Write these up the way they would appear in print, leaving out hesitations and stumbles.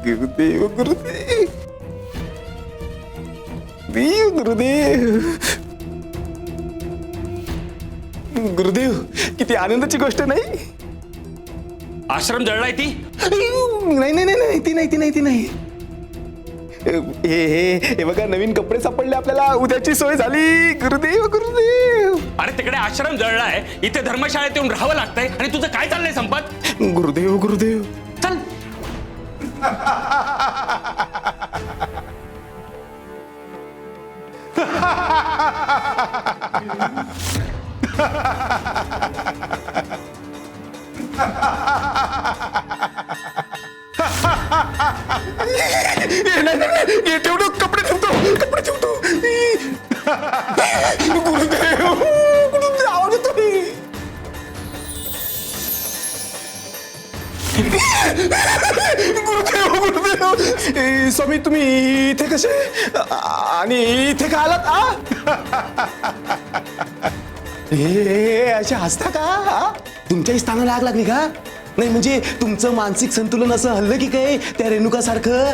गुरुदेव गुरुदेव गुरुदेव गुरुदेव, किती आनंदाची गोष्ट नाही? आश्रम जळलाय ती? नाही नाही नाही ती नाही ती नाही ती नाही. हे बघा, नवीन कपडे सापडले आपल्याला, उद्याची सोय झाली. गुरुदेव गुरुदेव. अरे तिकडे आश्रम जळलाय, इथे धर्मशाळेत येऊन राहावं लागतंय आणि तुझं काय चाललंय संपत? गुरुदेव गुरुदेव. चल. नाही ठेवतो, कपडे ठेवतो, कपडे ठेवतो. गुरुदेव गुरुदेव, आवाज येतोय. गुरुदेव गुरुदेव. स्वामी, तुम्ही इथे कसे आणि इथे का आलात? हे असे हसता का? तुमच्याही स्थानाला आग लागली का? नाही म्हणजे तुमचं मानसिक संतुलन असं हल्लं की काय त्या रेणुका सारखं?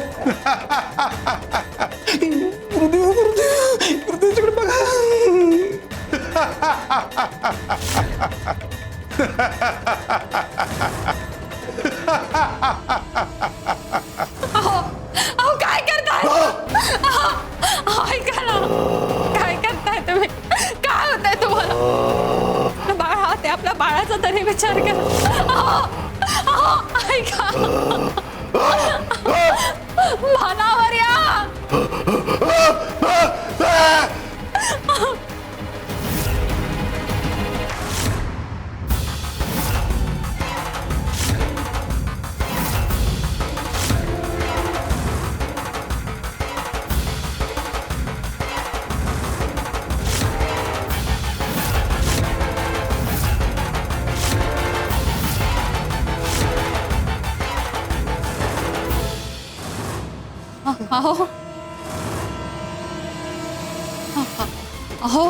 गुरुदेव गुरुदेव गुरुदेव, तिकडे बघा. अहो काय करताय? ऐका ना, काय करताय तुम्ही? काय होतंय तुम्हाला? बाळा, ते आपल्या बाळाचा तरी विचार करा. ऐका, मनावर या. अहो अहो,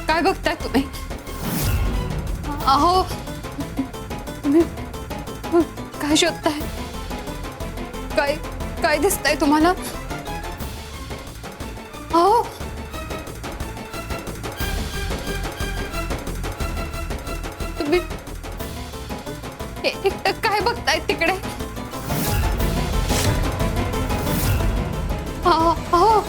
काय बघताय तुम्ही? अहो तुम्ही काय शोधताय? काय काय दिसतंय तुम्हाला? अहो तुम्ही एकटं काय बघताय तिकडे? अहो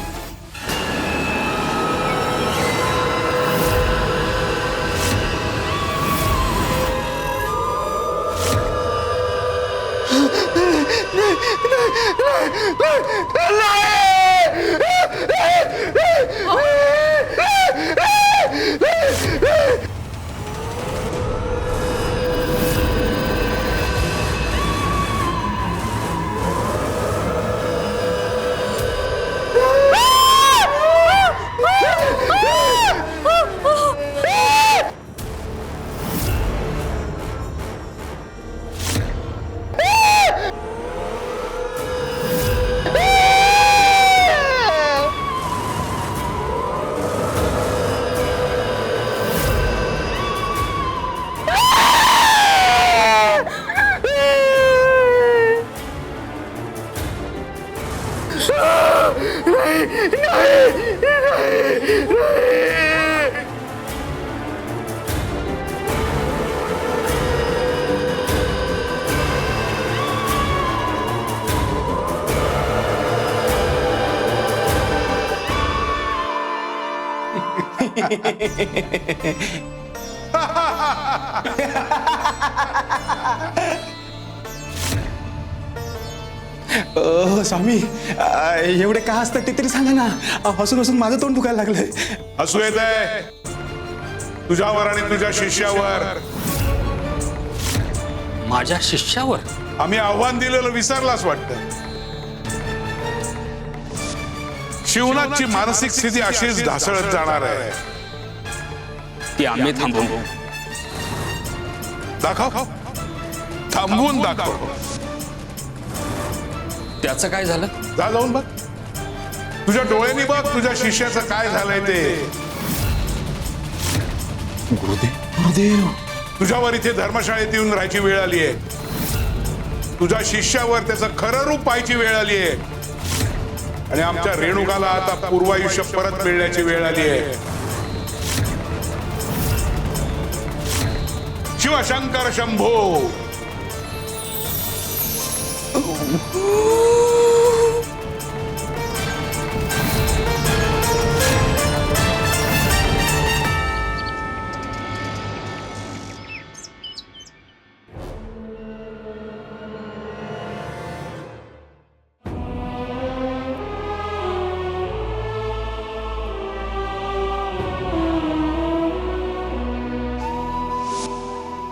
स्वामी, एवढे का हसतात ते तरी सांगा ना. हसून हसून माझं तोंड दुखायला लागलंय. हसू येत आहे तुझ्यावर आणि तुझ्या शिष्यावर. माझ्या शिष्यावर? आम्ही आव्हान दिलेलं विसरलाच वाटतं. शिवनाथची मानसिक स्थिती अशीच ढासळत जाणार आहे. ती आम्ही थांबवू. दाखव, थांबवून दाखव. त्याचं काय झालं? जा जाऊन बघ, तुझ्या डोळ्यांनी बघ तुझ्या शिष्याचं काय झालंय ते. गुरुदेव गुरुदेव, तुझ्यावर इथे धर्मशाळेत येऊन राहायची वेळ आली आहे. तुझ्या शिष्यावर त्याचं खरं रूप पाहायची वेळ आली आहे. आणि आमच्या रेणुकाला आता पूर्वायुष्य परत मिळण्याची वेळ आली आहे. शिवशंकर शंभो.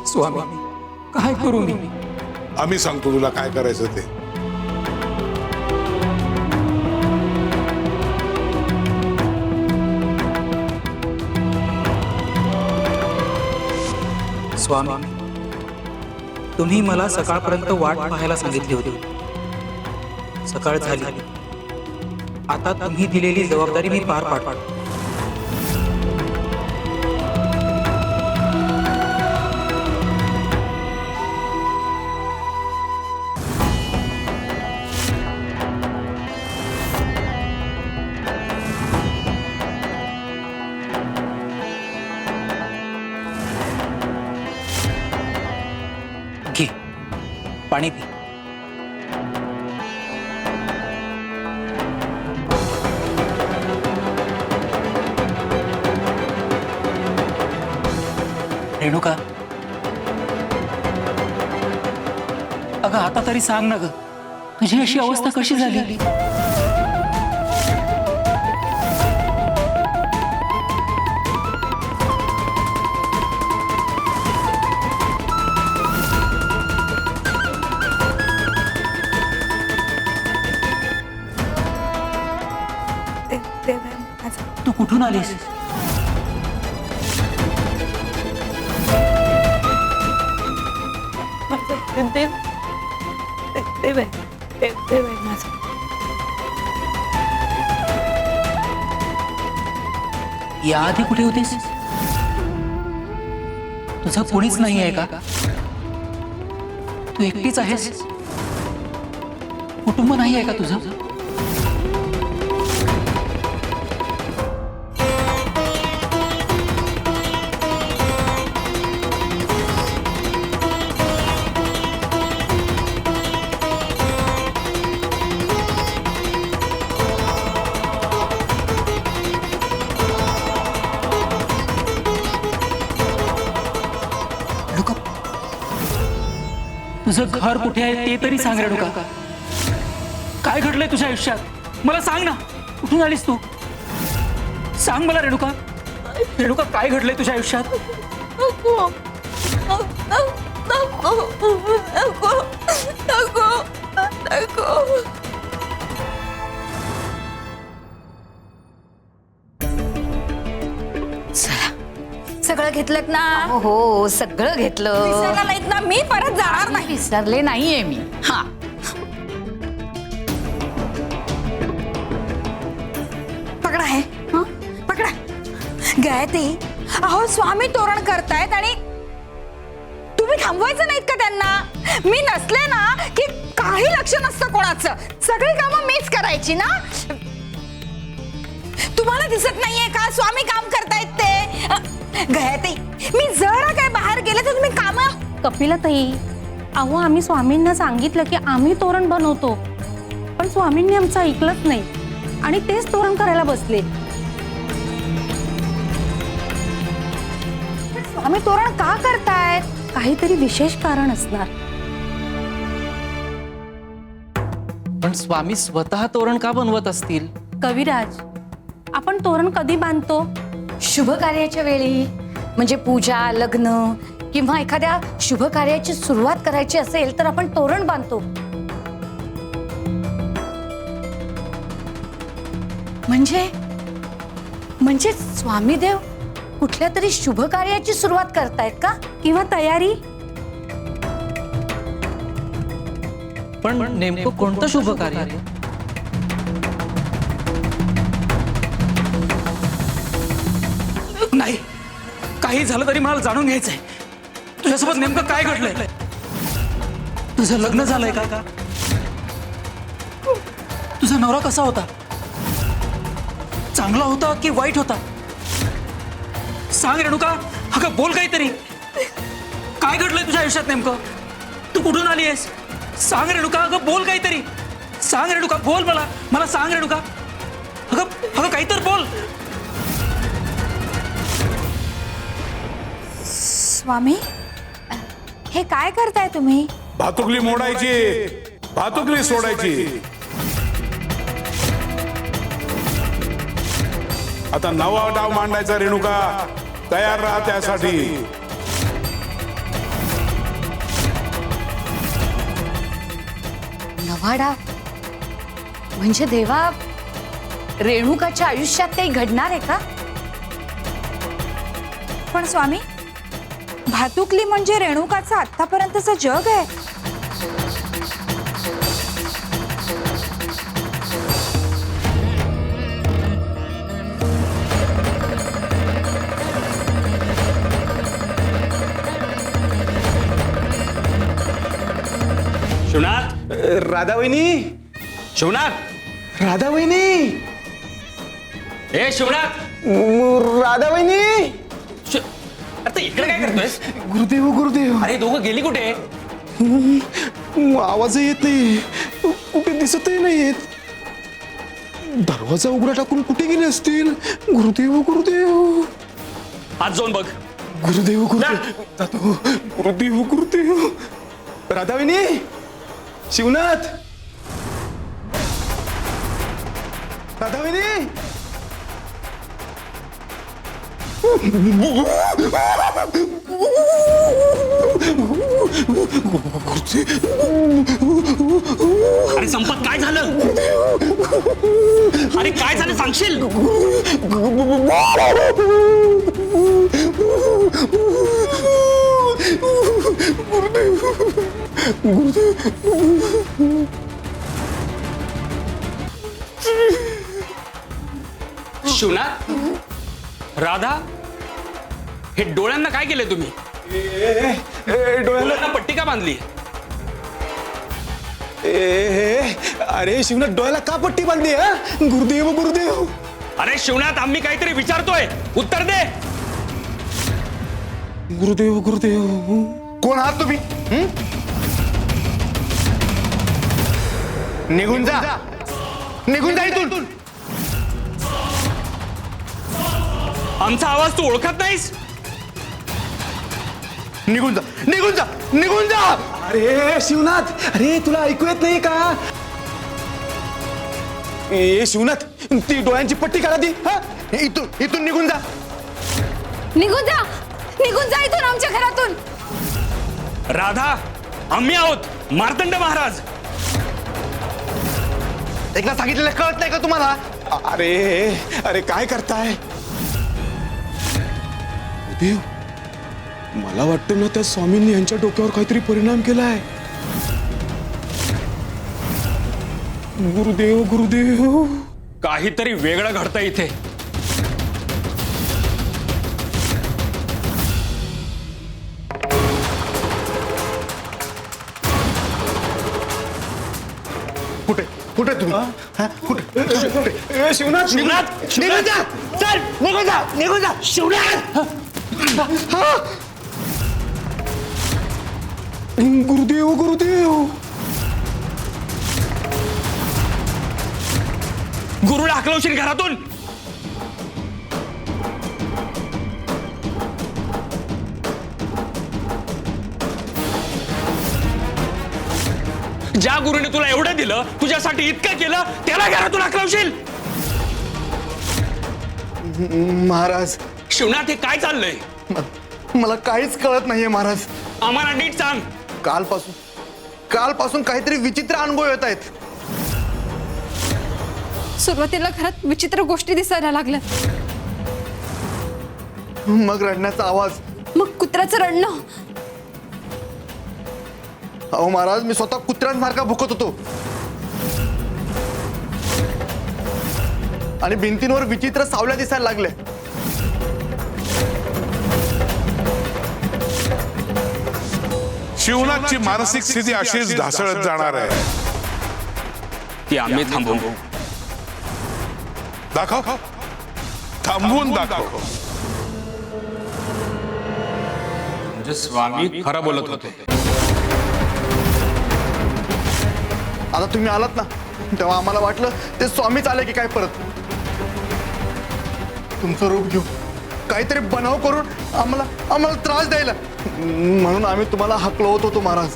स्वामी, काय करू मी? आम्ही सांगतो तुला काय करायचं ते. स्वामी, तुम्ही मला सकाळपर्यंत वाट पाहायला सांगितली होती. सकाळ झाली. आता तुम्ही दिलेली जबाबदारी मी पार पाडतो. घे, पाणी पी. रेणुका, अगं आता तरी सांग ना ग, तुझी अशी अवस्था कशी झाली? तू कुठून आलीस? याआधी कुठे होतीस? तुझं कोणीच नाही आहे का? तू एकटीच आहेस? कुटुंब नाही आहे का तुझं? तुझं घर कुठे आहे ते तरी सांग रेणुका. काय घडलंय तुझ्या आयुष्यात? मला सांग ना, कुठून आलीस तू? सांग मला रेणुका. रेणुका, काय घडलंय तुझ्या आयुष्यात? सगळं घेतलं ना? हो, सगळं घेतलं. विसरला नाहीत ना? मी परत जाणार नाही. विसरले नाहीये मी. हा, पकडा हे. पकडा. गायत्री, अहो स्वामी तोरण करतायत आणि तुम्ही थांबवायचं नाहीत का त्यांना? मी नसले ना की काही लक्ष नसतं कोणाचं. सगळी कामं मीच करायची ना. तुम्हाला दिसत नाहीये का स्वामी काम करतायत ते? गयाते, मी जरा काय बाहेर गेले तर तुम्ही काम. कपिलाताई, अहो आम्ही स्वामींना सांगितलं की आम्ही तोरण बनवतो, पण स्वामींनी आमचं ऐकलंच नाही आणि तेच तोरण करायला बसले. स्वामी तोरण का करतायत? काहीतरी विशेष कारण असणार. पण स्वामी स्वतः तोरण का बनवत असतील? कविराज, आपण तोरण कधी बांधतो? शुभ कार्याच्या वेळी, म्हणजे पूजा, लग्न किंवा एखाद्या शुभ कार्याची सुरुवात करायची असेल तर आपण तोरण बांधतो. म्हणजे स्वामीदेव कुठल्या तरी शुभ कार्याची सुरुवात करतायत का? किंवा तयारी? पण नेमकं कोणतं शुभ कार्य? नाही, काही झालं तरी मला जाणून घ्यायचंय तुझ्यासोबत नेमकं काय घडलंय. तुझं लग्न झालंय का? तुझा नवरा कसा होता? चांगला होता की वाईट होता? सांग रेणुका, अगं बोल काहीतरी. काय घडलंय तुझ्या आयुष्यात नेमकं? तू कुठून आली आहेस? सांग रेणुका, अगं बोल काहीतरी. सांग रेणुका, बोल मला सांग रेणुका. अगं काही तर बोल. स्वामी, हे काय करताय तुम्ही? भातुकली मोडायची, भातुकली सोडायची. आता नवा डाव मांडायचा रेणुका, तयार राहा त्यासाठी. नवाडा म्हणजे देवा, रेणुकाच्या आयुष्यात काही घडणार आहे का? पण स्वामी, भातुकली म्हणजे रेणुकाचं आतापर्यंतचं जग आहे. शिवनाथ, राधा वहिनी, शिवनाथ, राधा वहिनी, ए शिवनाथ, राधा वहिनी. अरे इकडे काय करतोयस? गुरुदेव गुरुदेव. अरे दोघं गेली कुठे? आवाज येत नाही, कुठे दिसतही नाही येत. दरवाजा उघडा टाकून कुठे गेले असतील? गुरुदेव गुरुदेव. आज जाऊन बघ. गुरुदेव गुरुदेव. जातो. गुरुदेव गुरुदेव. राधा वहिनी, शिवनाथ, राधा वहिनी. अरे संपत, काय झालं? अरे काय झालं सांगशील? शिवनाथ, राधा, हे डोळ्यांना काय केलंय तुम्ही? डोळ्यांना पट्टी का बांधली? अरे शिवनाथ, डोळ्याला का पट्टी बांधली? गुरुदेव गुरुदेव. अरे शिवनाथ, आम्ही काहीतरी विचारतोय, उत्तर दे. गुरुदेव गुरुदेव. कोण आहात तुम्ही? निघून जा, निघून जा इथून. आमचा आवाज तू ओळखत नाहीस? निघून जा, निघून जा, निघून जा. अरे शिवनाथ, अरे तुला ऐकू येत नाही का? ए शिवनाथ, ती डोळ्यांची पट्टी काढा ती. इथून इथून निघून जा. निघून जा, निघून जा इथून, आमच्या घरातून. राधा, आम्ही आहोत मार्तंड महाराज. एकदा सांगितलेलं कळत नाही का तुम्हाला? अरे अरे काय करताय? देव, मला वाटतं ना त्या स्वामींनी यांच्या डोक्यावर काहीतरी परिणाम केलाय. गुरुदेव गुरुदेव. काहीतरी वेगळं घडतंय इथे. कुठे कुठे तुम्ही? कुठे? शिवनाथ, शिवनाथ, निघून जा, चल, निघून जा, निघून जा. शिवनाथ, गुरुदेव गुरुदेव. गुरुला हाकलवशील घरातून? ज्या गुरुने तुला एवढं दिलं, तुझ्यासाठी इतकं केलं, त्याला घरातून हाकलवशील? महाराज, शिवनाथ, हे काय चाललंय? मला काहीच कळत नाहीये महाराज. आम्हाला नीट सांग. कालपासून काहीतरी विचित्र अनुभव येत आहेत. सुरुवातीला घरात विचित्र गोष्टी दिसायला लागल्या, मग रडण्याचा आवाज, मग कुत्र्याचं रडणं. अहो महाराज, मी स्वतः कुत्र्यांसारखा भुकत होतो. आणि भिंतींवर विचित्र सावल्या दिसायला लागल्या. शिवनाथची मानसिक स्थिती अशीच ढासळत जाणार आहे. ती आम्ही थांबवू. दाखव, थांबवून दाखव. म्हणजे स्वामी खरं बोलत होते. आता तुम्ही आलात ना तेव्हा आम्हाला वाटलं ते स्वामीच आले की काय परत तुमचं रूप घेऊ काहीतरी बनाव करून आम्हाला त्रास द्यायला, म्हणून आम्ही तुम्हाला हकलवत होतो महाराज.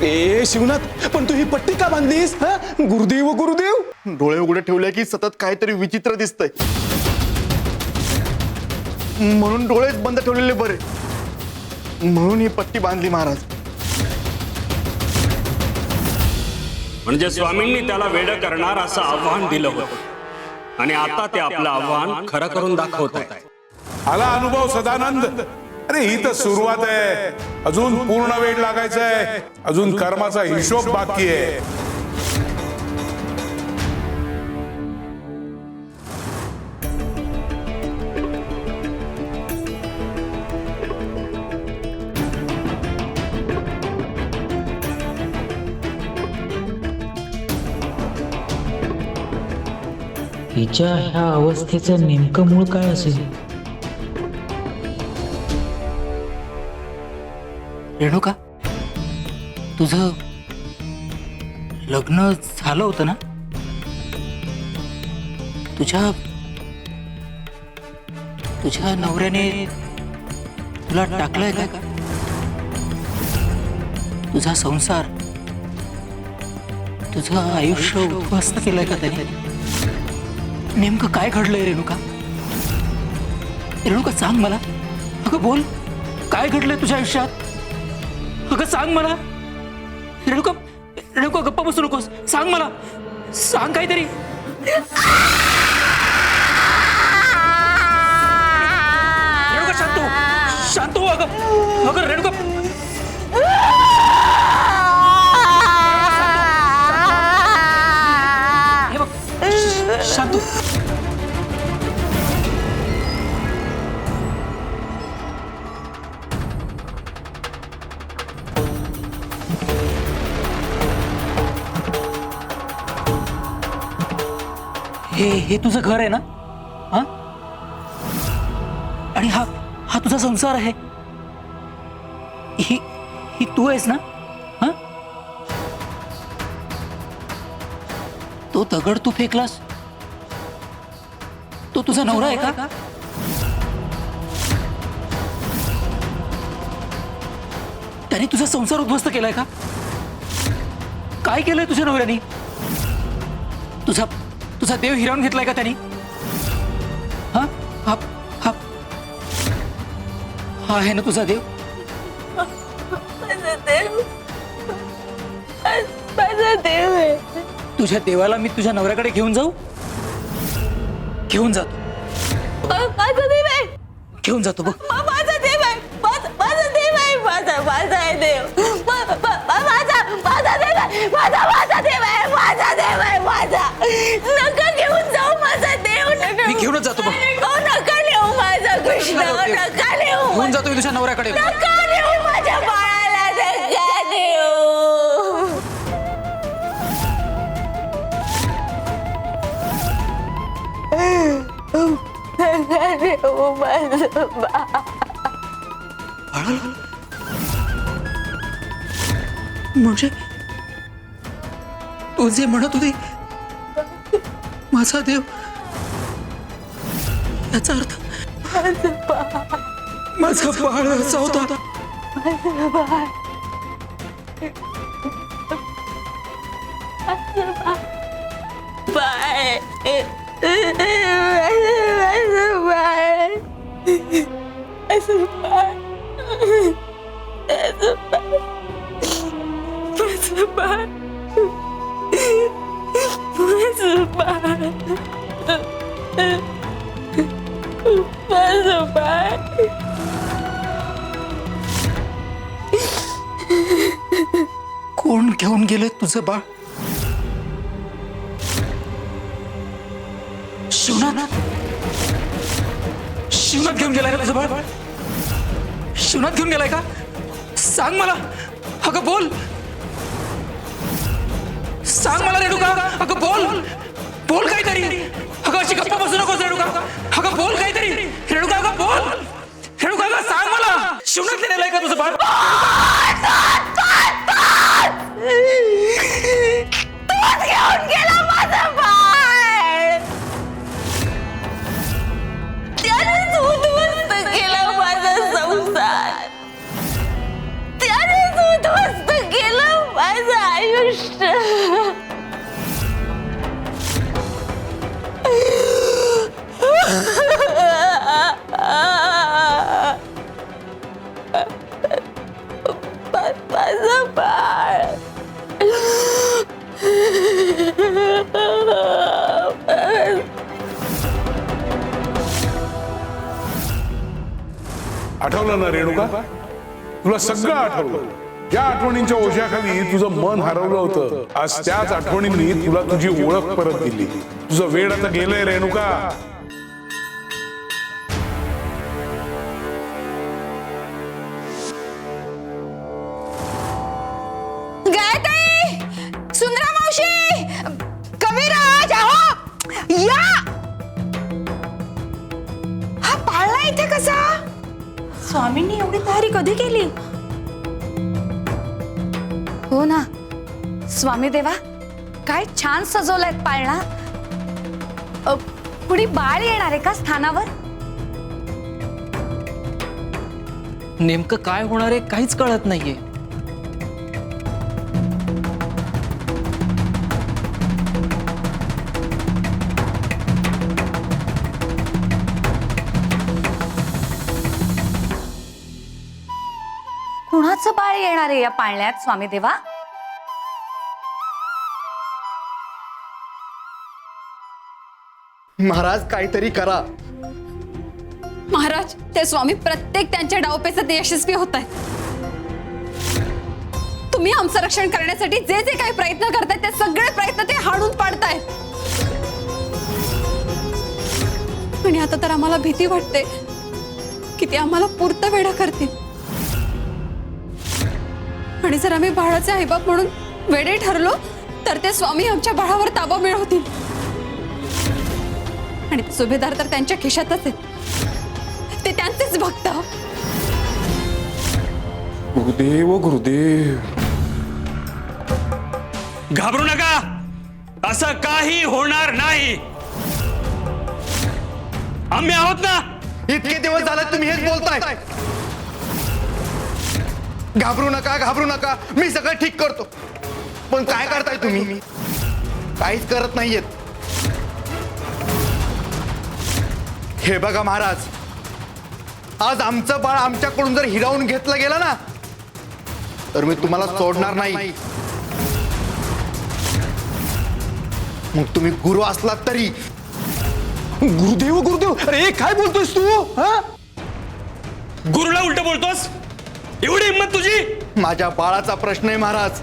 ए शिवनाथ, पण तू ही पट्टी का बांधलीस? हा? गुरुदेव गुरुदेव. डोळे उघडे ठेवले की सतत काहीतरी विचित्र दिसतंय, म्हणून डोळेच बंद ठेवलेले बरे, म्हणून ही पट्टी बांधली महाराज. म्हणजे स्वामींनी त्याला वेड करणार असं आव्हान दिलं होतं आणि आता ते आपलं आव्हान खरं करून दाखवत आहे. आला अनुभव सदानंद. अरे ही तर सुरुवात आहे, अजून पूर्ण वेळ लागायचा आहे, अजून कर्माचा हिशोब बाकी आहे. हिच्या ह्या अवस्थेचं नेमकं मूळ काय असेल? रेणुका, तुझं लग्न झालं होतं ना? तुझ्या नवऱ्याने तुला टाकलंय का? तुझा संसार, तुझं आयुष्य उद्ध्वस्त केलंय का त्याने? नेमकं काय घडलंय रेणुका? रेणुका सांग मला. अगं बोल, काय घडलंय तुझ्या आयुष्यात? अगं सांग मला. रेणुका, रेणुका गप्पा बसू नकोस, सांग मला, सांग काहीतरी. रेणुका शांत हो, शांत हो. अगं रेणुका, हे बघ, शांत हो. हे तुझं घर आहे ना? हा? आणि हा तुझा संसार आहे. ही तू आहेस ना? हा? तो दगड तू फेकलास, तो तुझा नवरा आहे का? त्याने तुझा संसार उद्ध्वस्त केलाय का? काय केलंय तुझ्या नवऱ्याने? तुझा देव हिरावून घेतलाय का त्यांनी? हा हा हा हा आहे ना तुझा देव? माझा देव आहे. तुझ्या देवाला मी तुझ्या नवऱ्याकडे घेऊन जाऊ? घेऊन जातो. माझा देव आहे. घेऊन जातो बघ. माझा देव आहे. माझा देव आहे. माझा आहे देव. माझा देव आहे. माझा देव आहे. माझा देव आहे. माझा. नका घेऊन जाऊ माझा देव. मी घेऊनच जातो बघ. नका नेऊ माझा कृष्ण. नका नेऊ. घेऊन जातो मी तुझ्या नवऱ्याकडे. नका नेऊ माझ्या बाळाला. नका नेऊ. नका नेऊ माझं बाळ. म्हणजे तू जे म्हणत होती माझा देव, याचा अर्थ माझा बाळ असा होता. कोण घेऊन गेले तुझं बाळ? शिवनाथ घेऊन गेला का तुझं बाळ? शिवनाथ घेऊन गेलाय का? सांग मला. अगं बोल. सांग मला रेणुका. अगं बोल. बोल काहीतरी. अगं अशी गप्पा बसू नकोस रेणुका. अगं बोल काहीतरी. रेणुका अगं बोल. रेणुका अगं सांग मला. शिवनाथने नेलाय का तुझं बाळ? तूच घेऊन गेला माझं बाळ. त्यानेच उद्ध्वस्त केला माझा संसार. त्यानेच उद्ध्वस्त केलं माझं आयुष्य. माझं बाळ. आठवलं ना रेणुका? तुला सगळं आठवलं. ज्या आठवणींच्या ओझ्याखाली तुझं मन हरवलं होतं, आज त्याच आठवणींनी तुला तुझी ओळख परत दिली. तुझं वेळ आता गेलंय रेणुका. गायत्री, सुंदरा मावशी, कविराज, अहो या. हा पाळणा इथे कसा? स्वामींनी एवढी तयारी कधी केली? हो ना स्वामी देवा, काय छान सजवलंय पाळणा. कुणी बाळ येणार आहे का स्थानावर? नेमकं काय होणार आहे काहीच कळत नाहीये. कुणाचं बाळ येणार आहे या पाळण्यात स्वामी देवा? महाराज काहीतरी करा. महाराज, ते स्वामी प्रत्येक त्यांच्या डावपेचात यशस्वी होत आहेत. तुम्ही आमचं रक्षण करण्यासाठी जे जे काही प्रयत्न करतायत ते सगळे प्रयत्न ते हाणून पाडतायत. आणि आता तर आम्हाला भीती वाटते की ते आम्हाला पुरतं वेडा करतील. आणि जर आम्ही बाळाचे आईबाप म्हणून वेडे ठरलो तर ते स्वामी आमच्या बाळावर ताबा मिळवतील. आणि सुभेदार तर त्यांच्या खिशातच आहेत. ते त्यांचेच भक्त. गुरुदेव गुरुदेव. घाबरू नका, असं काही होणार नाही. आम्ही आहोत ना. इतके दिवस झाले तुम्ही हेच बोलताय. घाबरू नका, घाबरू नका, मी सगळं ठीक करतो. पण काय करताय तुम्ही? काहीच करत नाहीयेत. हे बघा महाराज, आज आमचं बाळ आमच्याकडून जर हिरावून घेतलं गेलं ना तर मी तुम्हाला सोडणार नाही. मग तुम्ही गुरु असलात तरी. गुरुदेव गुरुदेव, अरे काय बोलतोयस तू? हा? गुरुला उलट बोलतोस? एवढी हिंमत तुझी? माझ्या बाळाचा प्रश्न आहे महाराज.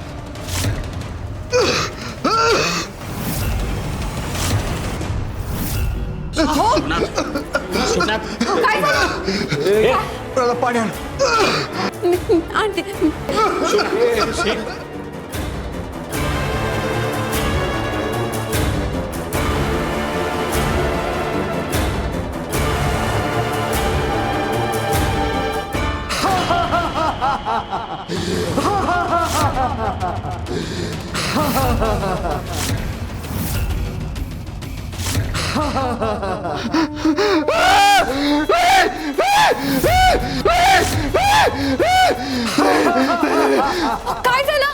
काय झालं? पाणी आण. आणते. काय झालं?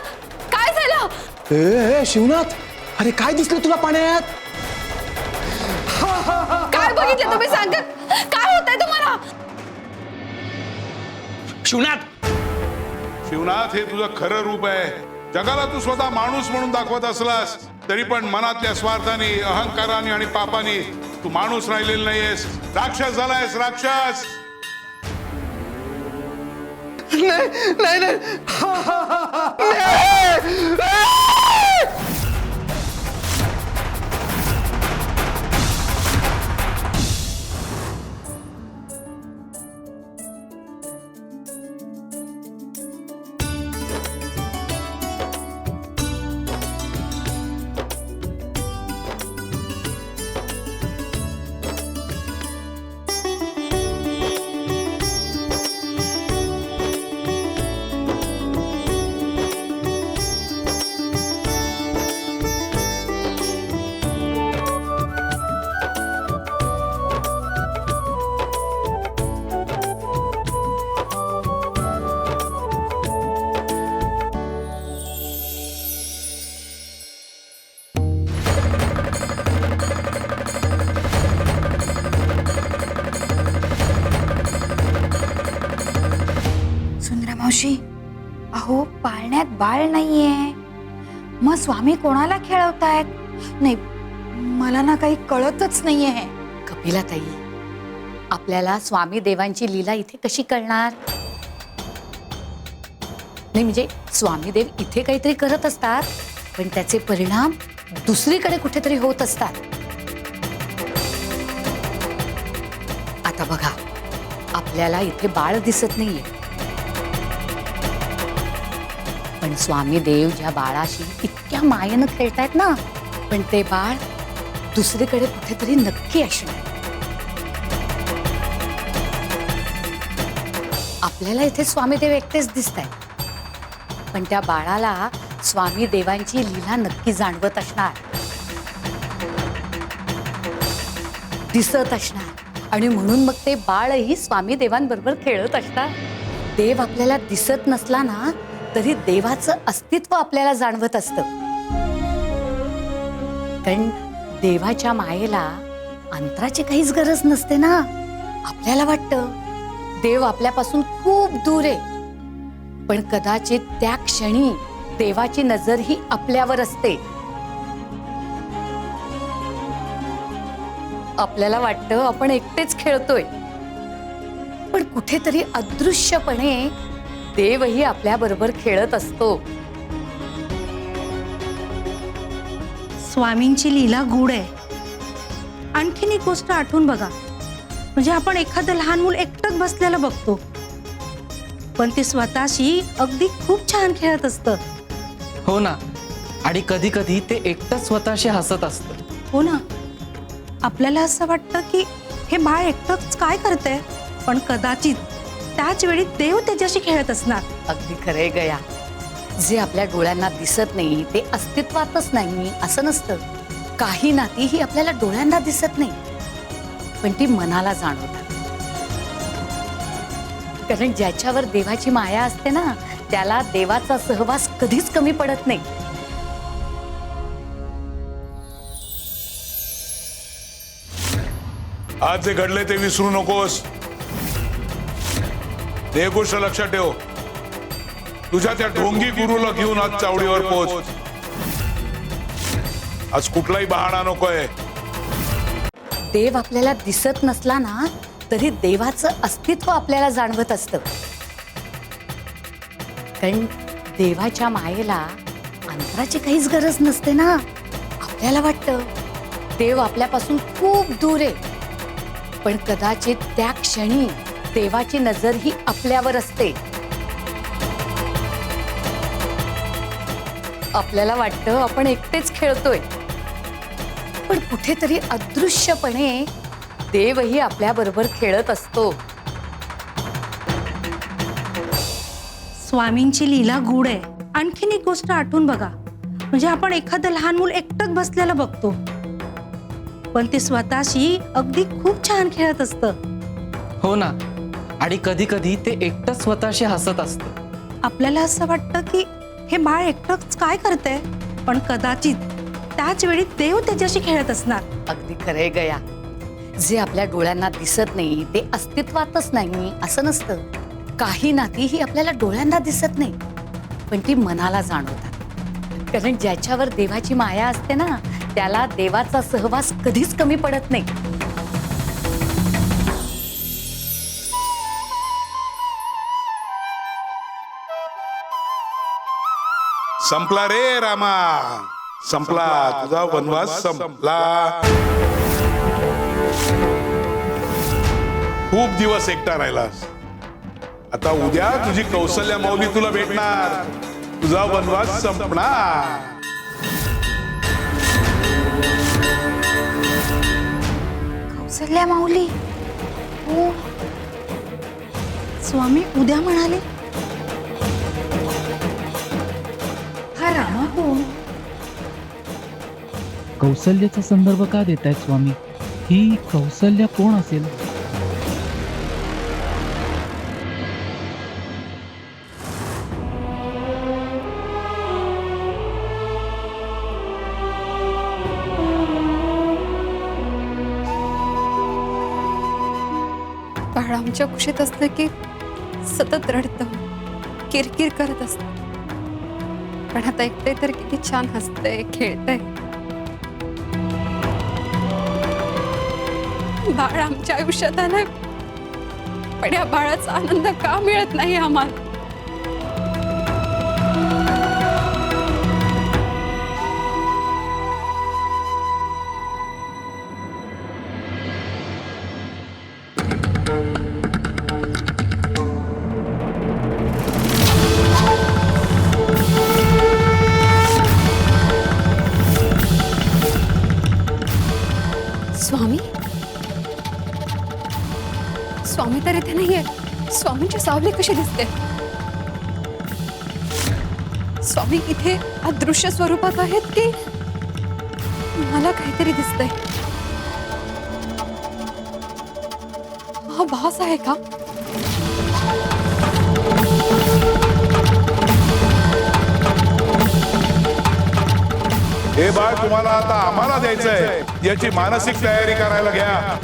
काय झालं? ए शिवनाथ, अरे काय दिसलं तुला पाण्यात? काय बघितलं तुम्ही? सांगत काय होतंय तुम्हाला? शिवनाथ, शिवनाथ, हे तुझं खरं रूप आहे. जगाला तू स्वतः माणूस म्हणून दाखवत असलास तरी पण मनातल्या स्वार्थाने, अहंकाराने आणि पापाने तू माणूस राहिलेला नाहीयेस. राक्षस झालायस, राक्षस. नाही नाही नाही. मावशी, अहो पाळण्यात बाळ नाहीये, मग स्वामी कोणाला खेळवतायत? नाही, मला ना काही कळतच नाहीये. कपिलाताई, आपल्याला स्वामी देवांची लीला इथे कशी कळणार? नाही म्हणजे स्वामी देव इथे काहीतरी करत असतात, पण त्याचे परिणाम दुसरीकडे कुठेतरी होत असतात. आता बघा, आपल्याला इथे बाळ दिसत नाहीये, पण स्वामी देव ज्या बाळाशी इतक्या मायेनं खेळतायत ना, पण ते बाळ दुसरीकडे कुठेतरी नक्की असणार. आपल्याला इथे स्वामी देव एकटेच दिसत आहेत, पण त्या बाळाला स्वामी देवांची लीला नक्की जाणवत असणार, दिसत असणार, आणि म्हणून मग ते बाळही स्वामी देवांबरोबर खेळत असणार. देव आपल्याला दिसत नसला ना तरी देवाचं अस्तित्व आपल्याला जाणवत असतं. कारण देवाच्या मायेला अंतराची काहीच गरज नसते ना. आपल्याला वाटतं देव आपल्यापासून खूप दूर आहे, पण कदाचित त्या क्षणी देवाची नजर ही आपल्यावर असते. आपल्याला वाटतं आपण एकटेच खेळतोय, पण कुठेतरी अदृश्यपणे देवही आपल्या बरोबर खेळत असतो. स्वामींची लीला गूढ आहे. आणखीन एक गोष्ट आठवून बघा, म्हणजे आपण एखादं लहान मूल एकटंच बसलेलं बघतो, पण ते स्वतःशी अगदी खूप छान खेळत असतं. हो ना, आणि कधी कधी ते एकटंच स्वतःशी हसत असतं. हो ना, आपल्याला असं वाटतं की हे बाळ एकटंच काय करतंय, पण कदाचित त्याच वेळी देव त्याच्याशी खेळत असणार. अगदी खरंय गया. जे आपल्या डोळ्यांना दिसत नाही ते अस्तित्वातच नाही असं नसतं. काही नाती ही आपल्याला डोळ्यांना दिसत नाही, पण ती मनाला जाणवतात. कारण ज्याच्यावर देवाची माया असते ना, त्याला देवाचा सहवास कधीच कमी पडत नाही. आज जे घडले ते विसरू नकोस. ते गोष्ट लक्षात ठेव. तुझ्या त्या ढोंगी गुरुला घेऊन आज चावडीवर पोहोच. आज कुठलाही बहाणा नकोय. देव आपल्याला दिसत नसला ना तरी देवाचं अस्तित्व आपल्याला जाणवत असतं. कारण देवाच्या मायेला अंतराची काहीच गरज नसते ना. आपल्याला वाटतं देव आपल्यापासून खूप दूर आहे, पण कदाचित त्या क्षणी देवाची नजर ही आपल्यावर असते. आपल्याला वाटतं आपण एकटेच खेळतोय, पण कुठेतरी अदृश्यपणे देवही आपल्या बरोबर खेळत असतो. स्वामींची लीला गूढ आहे. आणखीन एक गोष्ट आठवून बघा, म्हणजे आपण एखादं लहान मूल एकटंच बसलेलं बघतो, पण ते स्वतःशी अगदी खूप छान खेळत असतं. हो ना, आणि कधी कधी ते एकटंच स्वतःशी हसत असतं. आपल्याला असं वाटतं की हे बाळ एकटंच काय करतंय, पण कदाचित त्याच वेळी देव त्याच्याशी खेळत असणार. अगदी खरंय गया. जे आपल्या डोळ्यांना दिसत नाही ते अस्तित्वातच नाही असं नसतं. काही नाती ही आपल्याला डोळ्यांना दिसत नाही, पण ती मनाला जाणवतात. कारण ज्याच्यावर देवाची माया असते ना, त्याला देवाचा सहवास कधीच कमी पडत नाही. संपला रे रामा, संपला. तुझा वनवास संपला. खूप दिवस एकटा राहिलास. आता उद्या तुझी कौशल्या माऊली तुला भेटणार. तुझा वनवास संपणार. कौसल्या माऊली? हो, स्वामी उद्या म्हणाले. हा रामा कोण? कौसल्याचा संदर्भ का देतायत स्वामी? ही कौसल्या कोण असेल? बाळ आमच्या कुशीत असलं की सतत रडतं. किरकिर करत असते, पण आता एकटे तर किती छान हसतंय, खेळतंय. बाळ आमच्या आयुष्यात आलंय, पण या बाळाचा आनंद का मिळत नाही आम्हाला? स्वामी स्वामी तर इथे नाहीये. स्वामींची सावली कशी दिसते? स्वामी इथे अदृश्य स्वरूपात आहेत की मला काहीतरी दिसतंय? हा भास आहे का? हे बाळ तुम्हाला आता आम्हाला द्यायचंय याची मानसिक तयारी करायला घ्या.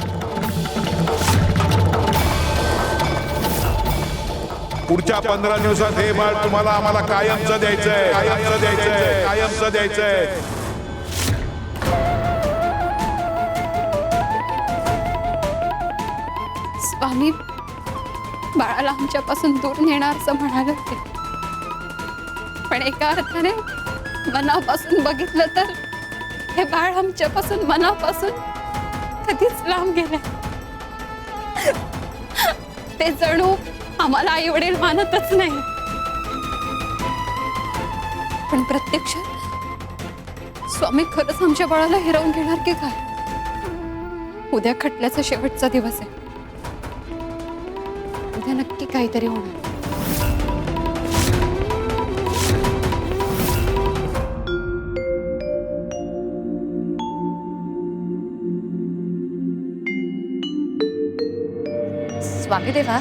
पुढच्या 15 दिवसात हे बाळ तुम्हाला आम्हाला कायमचं द्यायचंय, कायमचं द्यायचंय, कायमचं द्यायचंय. स्वामी बाळाला आमच्यापासून दूर नेणार असं म्हणाले होते, पण एका अर्थाने मनापासून बघितलं तर हे बाळ आमच्यापासून मनापासून कधीच लांब गेले. ते जणू आम्हाला आई वडील मानतच नाही. पण प्रत्यक्षात स्वामी खरंच आमच्या बाळाला हिरावून घेणार की काय? उद्या खटल्याचा शेवटचा दिवस आहे. उद्या नक्की काहीतरी होणार. स्वामी देवा,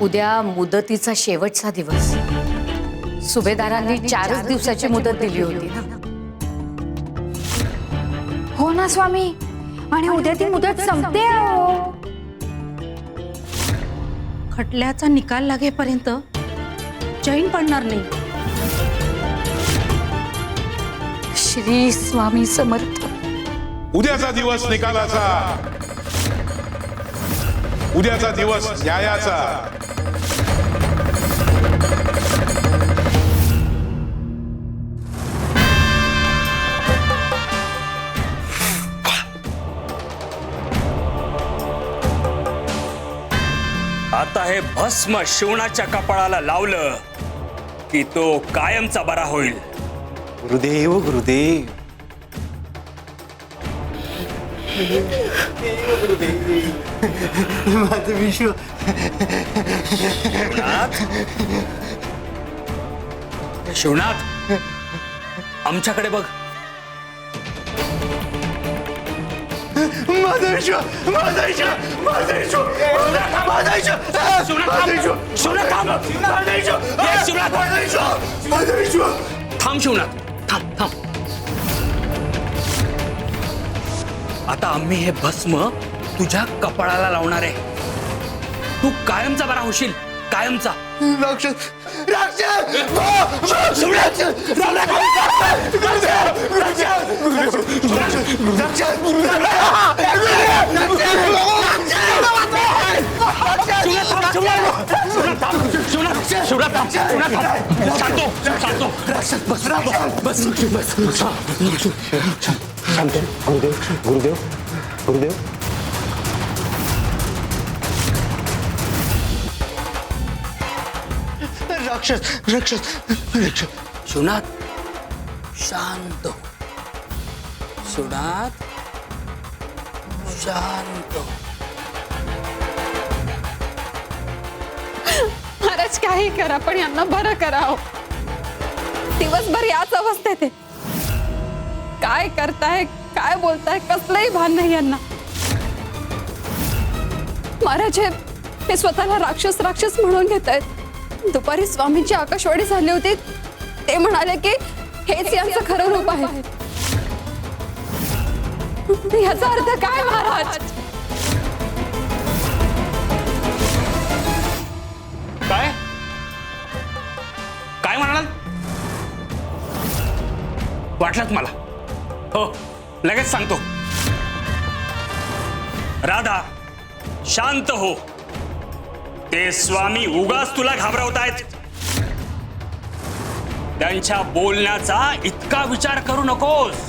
उद्या मुदतीचा शेवटचा दिवस. सुभेदारांनी 4च दिवसाची मुदत दिली होती ना? हो ना स्वामी, आणि उद्या ती मुदत संपते अहो. खटल्याचा निकाल लागेपर्यंत चैन पडणार नाही. श्री स्वामी समर्थ. उद्याचा दिवस निकालाचा, उद्याचा दिवस न्यायाचा. आता हे भस्म शिवणाच्या कपाळाला लावलं की तो कायमचा बरा होईल. गुरुदेव गुरुदेव. माझं विश्व. शिवनाथ, आमच्याकडे बघ. माझं विश्व, माझं विश्व, माझं विश्व, माझं विश्व, माझं विश्व. थांब शिवनाथ, थांब थांब. आता आम्ही हे भस्म तुझ्या कपाळाला लावणार आहे. तू कायमचा बरा होशील, कायमचा. राक्षस, राक्षस, शांत. गुरुदेव गुरुदेव गुरुदेव. राक्षस, राक्षस, राक्षस. शिवनाथ, शांत. शिवनाथ, शांत. महाराज काही करा, पण यांना बरं करा. दिवसभर याच अवस्थेत आहे. काय करताय, काय बोलताय, कसलंही भान नाही यांना. महाराज हे स्वतःला राक्षस राक्षस म्हणून घेत आहेत. दुपारी स्वामींची आकाशवाणी झाली होती, ते म्हणाले की हेच यांचं खरं रूप आहे. याचा अर्थ काय महाराज? काय वाटलंच मला. हो, लगेच सांगतो. राधा, शांत हो. ते स्वामी उगाच तुला घाबरवतायत. त्यांच्या बोलण्याचा इतका विचार करू नकोस.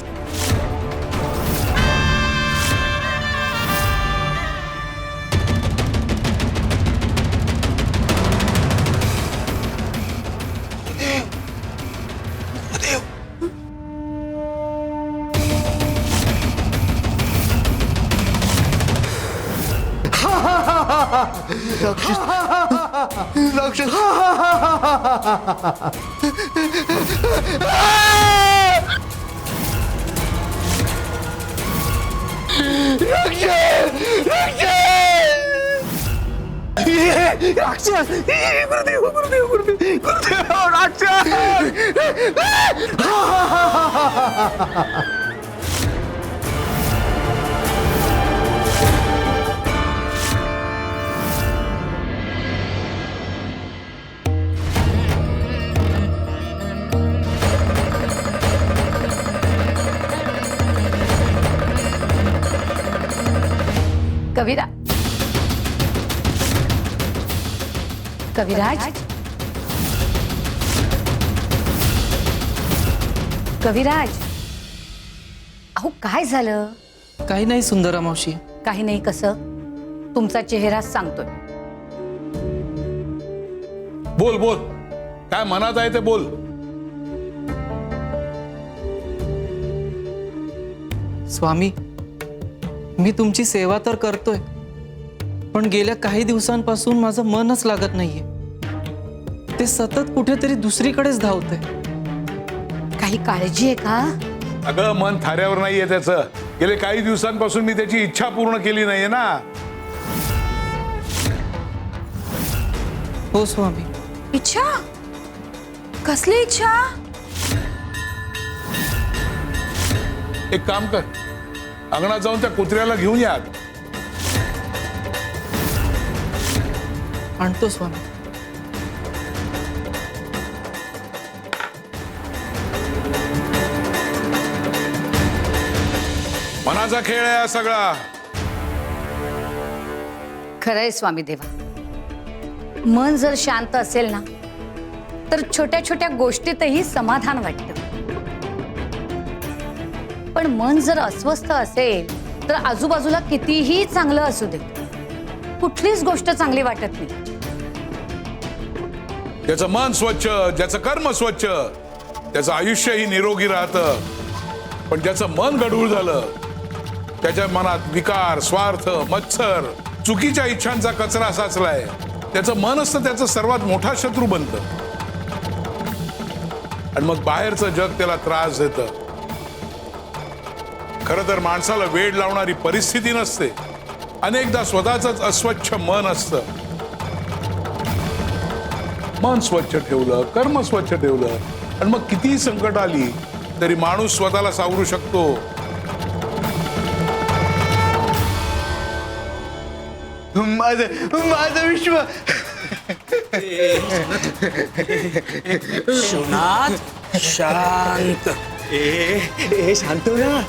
कविराज, कविराज, अहो काय झालं? काही नाही सुंदरा मावशी. काही नाही कसं? तुमचा चेहरा सांगतोय. बोल बोल, काय मनात आहे ते बोल. स्वामी, मी तुमची सेवा तर करतोय, पण गेल्या काही दिवसांपासून माझं मनच लागत नाहीये. ते सतत कुठेतरी दुसरीकडेच धावतंय. काही काळजी आहे का? अगं, मन थाऱ्यावर नाहीये त्याचं. गेले काही दिवसांपासून मी त्याची इच्छा पूर्ण केली नाहीये ना. हो स्वामी. इच्छा? कसली इच्छा? एक काम कर, अंगणात जाऊन त्या कुत्र्याला घेऊन या. आणतो स्वामी. मनाचा खेळ आहे हा सगळा. खरंय स्वामी देवा. मन जर शांत असेल ना, तर छोट्या छोट्या गोष्टीतही समाधान वाटतं. पण मन जर अस्वस्थ असेल तर आजूबाजूला कितीही चांगलं असू दे, कुठलीच गोष्ट चांगली वाटत नाही. त्याचं मन स्वच्छ, ज्याचं कर्म स्वच्छ, त्याचं आयुष्यही निरोगी राहतं. पण ज्याचं मन गढूळ झालं, त्याच्या मनात विकार, स्वार्थ, मत्सर, चुकीच्या इच्छांचा कचरा साचलाय, त्याचं मनच तर त्याचा सर्वात मोठा शत्रू बनतं. आणि मग बाहेरचं जग त्याला त्रास देतं. खरं तर माणसाला वेड लावणारी परिस्थिती नसते, अनेकदा स्वतःच अस्वच्छ मन असतं. मन स्वच्छ ठेवलं, कर्म स्वच्छ ठेवलं, आणि मग कितीही संकट आली तरी माणूस स्वतःला सावरू शकतो. माझं विश्व. शिवनाथ, शांत. ए शांत हो ना.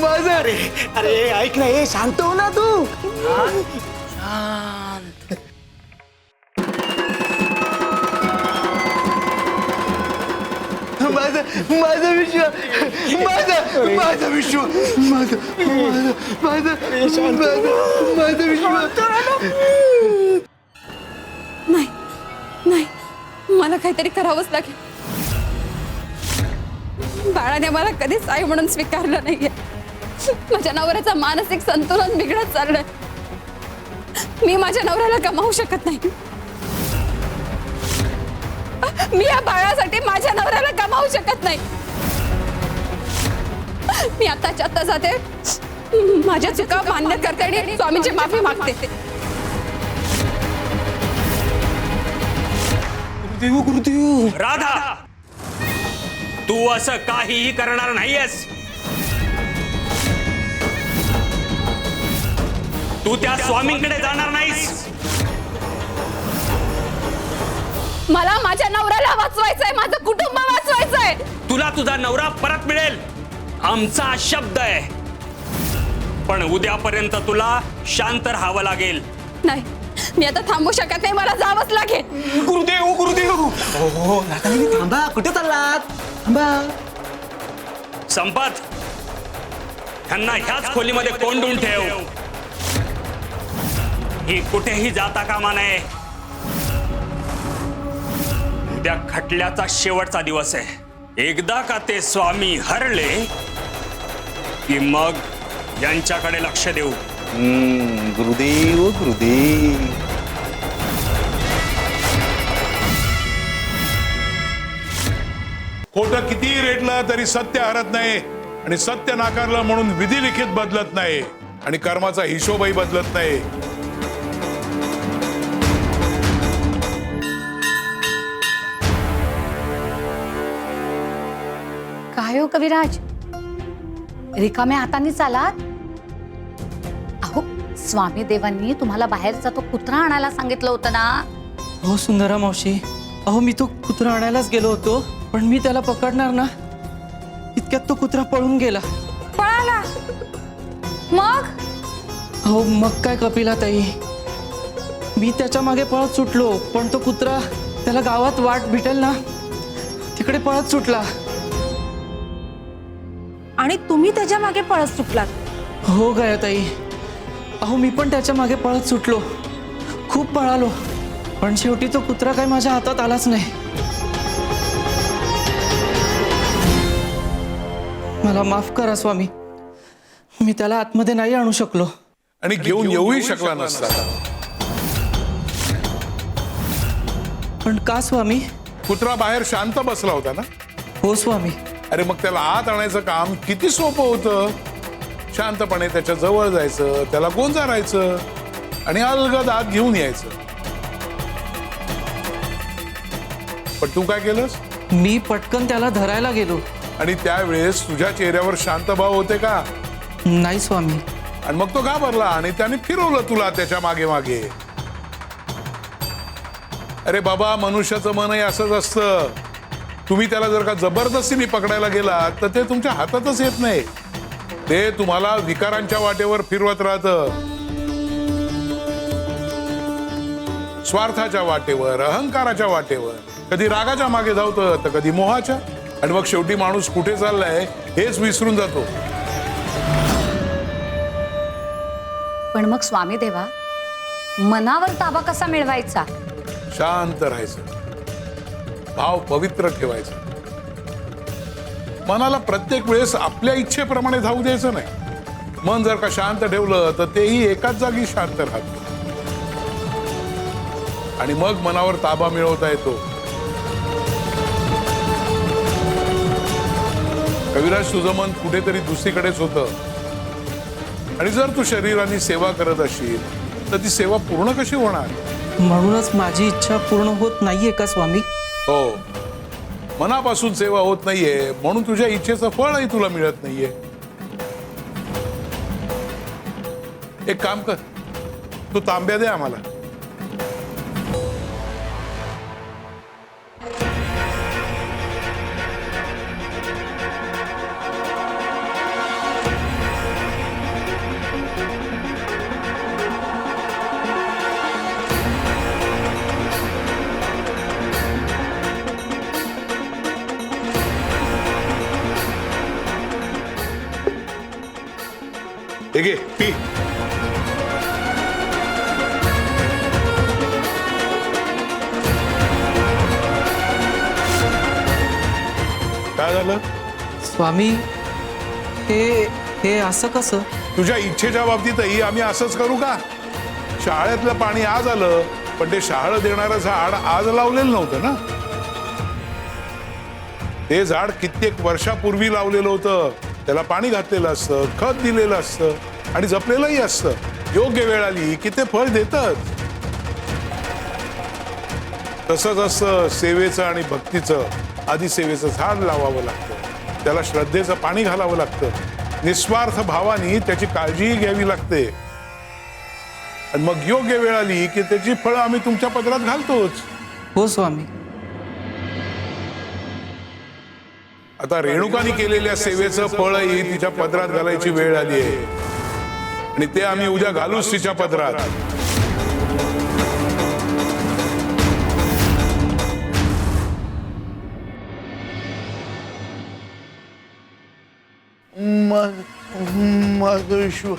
माझं अरे ऐक ना, ए शांत हो ना तू. माझं विश्व, माझं विश्व, माझं विश्व. नाही नाही, मला काहीतरी करावंच लागेल. बाळाने मला कधीच आई म्हणून स्वीकारलं नाहीये. माझ्या नवऱ्याचं मानसिक संतुलन बिघडत चाललंय. मी माझ्या नवऱ्याला गमावू शकत नाही. मी या बाळासाठी माझ्या नवऱ्याला गमावू शकत नाही. मी आताच्या आता जाते, माझ्या चुका मान्य करते आणि स्वामींची माफी मागते. राधा, तू असं काहीही करणार नाहीयेस. तू त्या स्वामींकडे जाणार नाहीस. मला माझ्या नवऱ्याला वाचवायचंय, माझं कुटुंब वाचवायचंय. तुला तुझा नवरा परत मिळेल आमचा शब्द आहे. पण उद्यापर्यंत तुला शांत राहावं लागेल. नाही, मी आता थांबू शकत नाही, मला जावंच लागेल. गुरुदेव गुरुदेव हो राधाबाई थांबा, कुठे चाललात? थांबा. संपत, ह्यांना ह्याच खोलीमध्ये कोंडून ठेव. ही कुठेही जाता कामा नये. उद्या खटल्याचा शेवटचा दिवस आहे. एकदा का ते स्वामी हरले की मग यांच्याकडे लक्ष देऊ. गुरुदेव गुरुदेव. खोटं कितीही रेटलं तरी सत्य हरत नाही, आणि सत्य नाकारलं म्हणून विधी लिखित बदलत नाही, आणि कर्माचा हिशोबही बदलत नाही. काय हो कविराज, रिकाम्या हाताने चालात? अहो, स्वामी देवांनी तुम्हाला बाहेरचा तो कुत्रा आणायला सांगितलं होतं ना. हो सुंदरा मावशी, अहो मी तो कुत्रा आणायलाच गेलो होतो, पण मी त्याला पकडणार ना इतक्यात तो कुत्रा पळून गेला. पळाला? मग अहो मग काय कपिला ताई, मी त्याच्या मागे पळत सुटलो, पण तो कुत्रा त्याला गावात वाट भेटेल ना तिकडे पळत सुटला. आणि तुम्ही त्याच्या मागे पळत सुटलात. हो गया ताई, अहो मी पण त्याच्या मागे पळत सुटलो, खूप पळालो, पण शेवटी तो कुत्रा काय माझ्या हातात आलाच नाही. मला माफ करा स्वामी, मी त्याला आतमध्ये नाही आणू शकलो. आणि घेऊन येऊही शकला नसता. पण का स्वामी? कुत्रा बाहेर शांत बसला होता ना. हो स्वामी. अरे मग त्याला आत आणायचं काम किती सोपं होतं. शांतपणे त्याच्या जवळ जायचं, त्याला गोंजारायचं आणि अलगद आत घेऊन यायचं. पण तू काय केलंस? मी पटकन त्याला धरायला गेलो. आणि त्यावेळेस तुझ्या चेहऱ्यावर शांत भाव होते का? नाही स्वामी. आणि मग तो घाबरला आणि त्याने फिरवलं तुला त्याच्या मागे मागे. अरे बाबा, मनुष्याचं मनही असंच असतं. तुम्ही त्याला जर का जबरदस्तीने पकडायला गेलात तर ते तुमच्या हातातच येत नाही. ते तुम्हाला विकारांच्या वाटेवर फिरवत राहतं. स्वार्थाच्या वाटेवर, अहंकाराच्या वाटेवर. कधी रागाच्या मागे धावतं तर कधी मोहाच्या. आणि मग शेवटी माणूस कुठे चाललाय हेच विसरून जातो. पण मग स्वामी देवा, मनावर ताबा कसा मिळवायचा? शांत राहायचं, भाव पवित्र ठेवायचा. मनाला प्रत्येक वेळेस आपल्या इच्छेप्रमाणे धावू द्यायचं नाही. मन जर का शांत ठेवलं तर तेही एकाच जागी शांत राहतं. आणि मग मनावर ताबा मिळवता येतो. कविराज, तुझं मन कुठेतरी दुसरीकडेच होतं. आणि जर तू शरीराने सेवा करत असशील तर ती सेवा पूर्ण कशी होणार? म्हणूनच माझी इच्छा पूर्ण होत नाहीये का स्वामी? हो, मनापासून सेवा होत नाहीये म्हणून तुझ्या इच्छेचं फळही तुला मिळत नाहीये. एक काम कर, तू तांब्या दे आम्हाला. हे घे, पी. काय झालं? स्वामी, हे असं कसं? तुझ्या इच्छेच्या बाबतीतही आम्ही असंच करू का? शाळेतलं पाणी आज आलं, पण ते शहाळं देणारं झाड आज लावलेलं नव्हतं ना. ते झाड कित्येक वर्षापूर्वी लावलेलं होतं. त्याला पाणी घातलेलं असतं, खत दिलेलं असतं आणि जपलेलंही असतं. योग्य वेळ आली की ते फळ देतात. तसंच असतं सेवेचं आणि भक्तीचं. आधी सेवेचं झाड लावावं लागतं, त्याला श्रद्धेचं पाणी घालावं लागतं, निस्वार्थ भावाने त्याची काळजीही घ्यावी लागते. आणि मग योग्य वेळ आली की त्याची फळं आम्ही तुमच्या पदरात घालतोच. हो स्वामी. आता रेणुकाने केलेल्या सेवेचं फळही तिच्या पदरात घालायची वेळ आली आहे आणि ते आम्ही उद्या घालूच तिच्या पदरात. माझं विश्व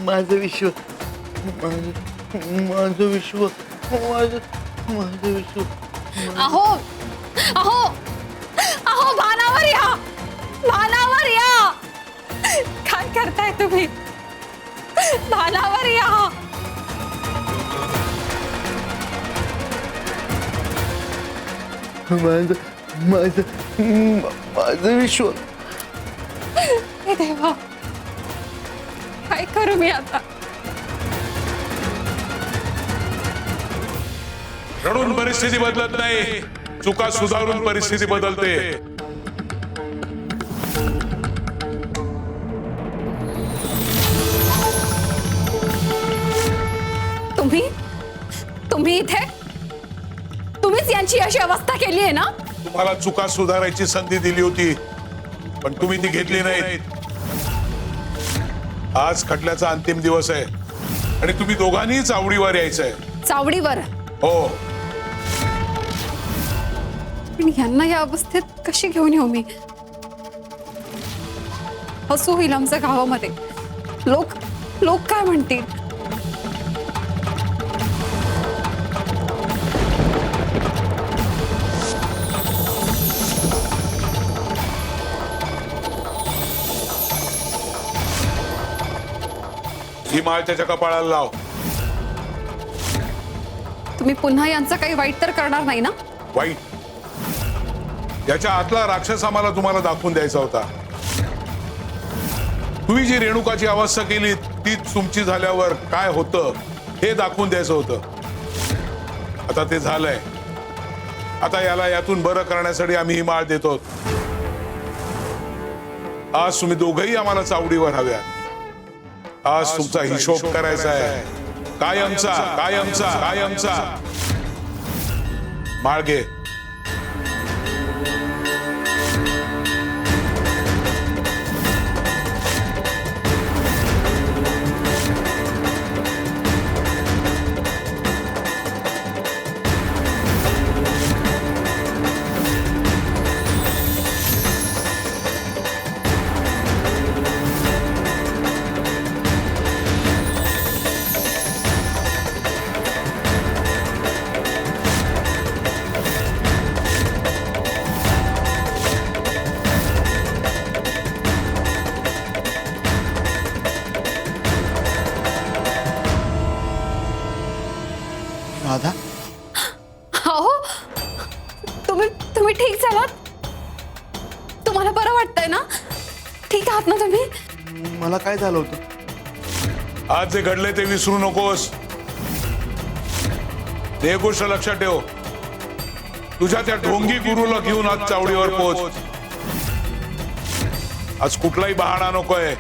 माझं विश्व माझं विश्व माझं विश्व. अहो अहो अहो भानावर या, भानावर या. काय करताय तुम्ही? भानावर या. माझं माझं माझं विश्व. हे देवा, काय करू मी आता? रडून परिस्थिती बदलत नाही, चुका सुधारून परिस्थिती बदलते. तुम्ही तुम्ही इथे, तुम्हीच यांची अशी अवस्था केली आहे ना? तुम्हाला चुका सुधारायची संधी दिली होती पण तुम्ही ती घेतली नाही. आज खटल्याचा अंतिम दिवस आहे आणि तुम्ही दोघांनी चावडीवर यायचंय. चावडीवर? हो. पण यांना या अवस्थेत कशी घेऊन येऊ मी? हसू होईल आमच्या गावामध्ये. लोक लोक काय म्हणतील? ही माळ त्याच्या कपाळाला लाव. तुम्ही पुन्हा यांचं काही वाईट तर करणार नाही ना? वाईट? याच्या आतला राक्षस आम्हाला तुम्हाला दाखवून द्यायचा होता. तुम्ही जी रेणुकाची अवस्था केली तीच तुमची झाल्यावर काय होतं हे दाखवून द्यायचं होतं. आता ते झालंय. आता याला यातून बरं करण्यासाठी आम्ही ही माळ देतो. आज तुम्ही दोघंही आम्हाला चावडीवर हव्या. आज तुमचा हिशोब करायचा आहे. कायमचा कायमचा कायमचा. माळ घे. राधा, अहो, तुम्ही तुम्ही ठीक झालात? तुम्हाला बरं वाटतंय ना? ठीक आहात ना तुम्ही? मला काय झालं होतं? आज जे घडले ते विसरू नकोस. ते गोष्ट लक्षात ठेव. तुझ्या त्या ढोंगी गुरुला घेऊन आज चावडीवर पोहोच. आज कुठलाही बहाणा नकोय.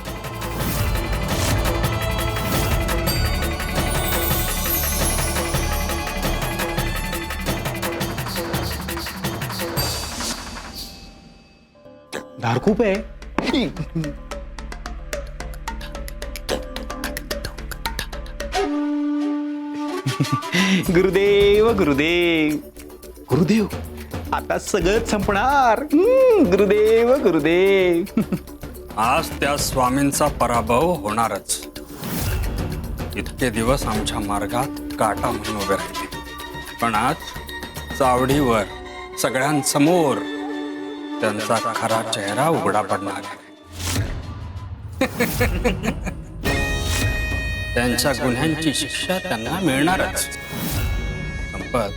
धार खूप आहे. गुरुदेव गुरुदेव गुरुदेव, आता सगळं संपणार. गुरुदेव गुरुदेव. आज त्या स्वामींचा पराभव होणारच. इतके दिवस आमच्या मार्गात काटा म्हणून उभे राहिले, पण आज चावडीवर सगळ्यांसमोर त्यांचा खरा चेहरा उघडा पडणार आहे. त्यांच्या गुन्ह्यांची शिक्षा त्यांना मिळणारच. संपत,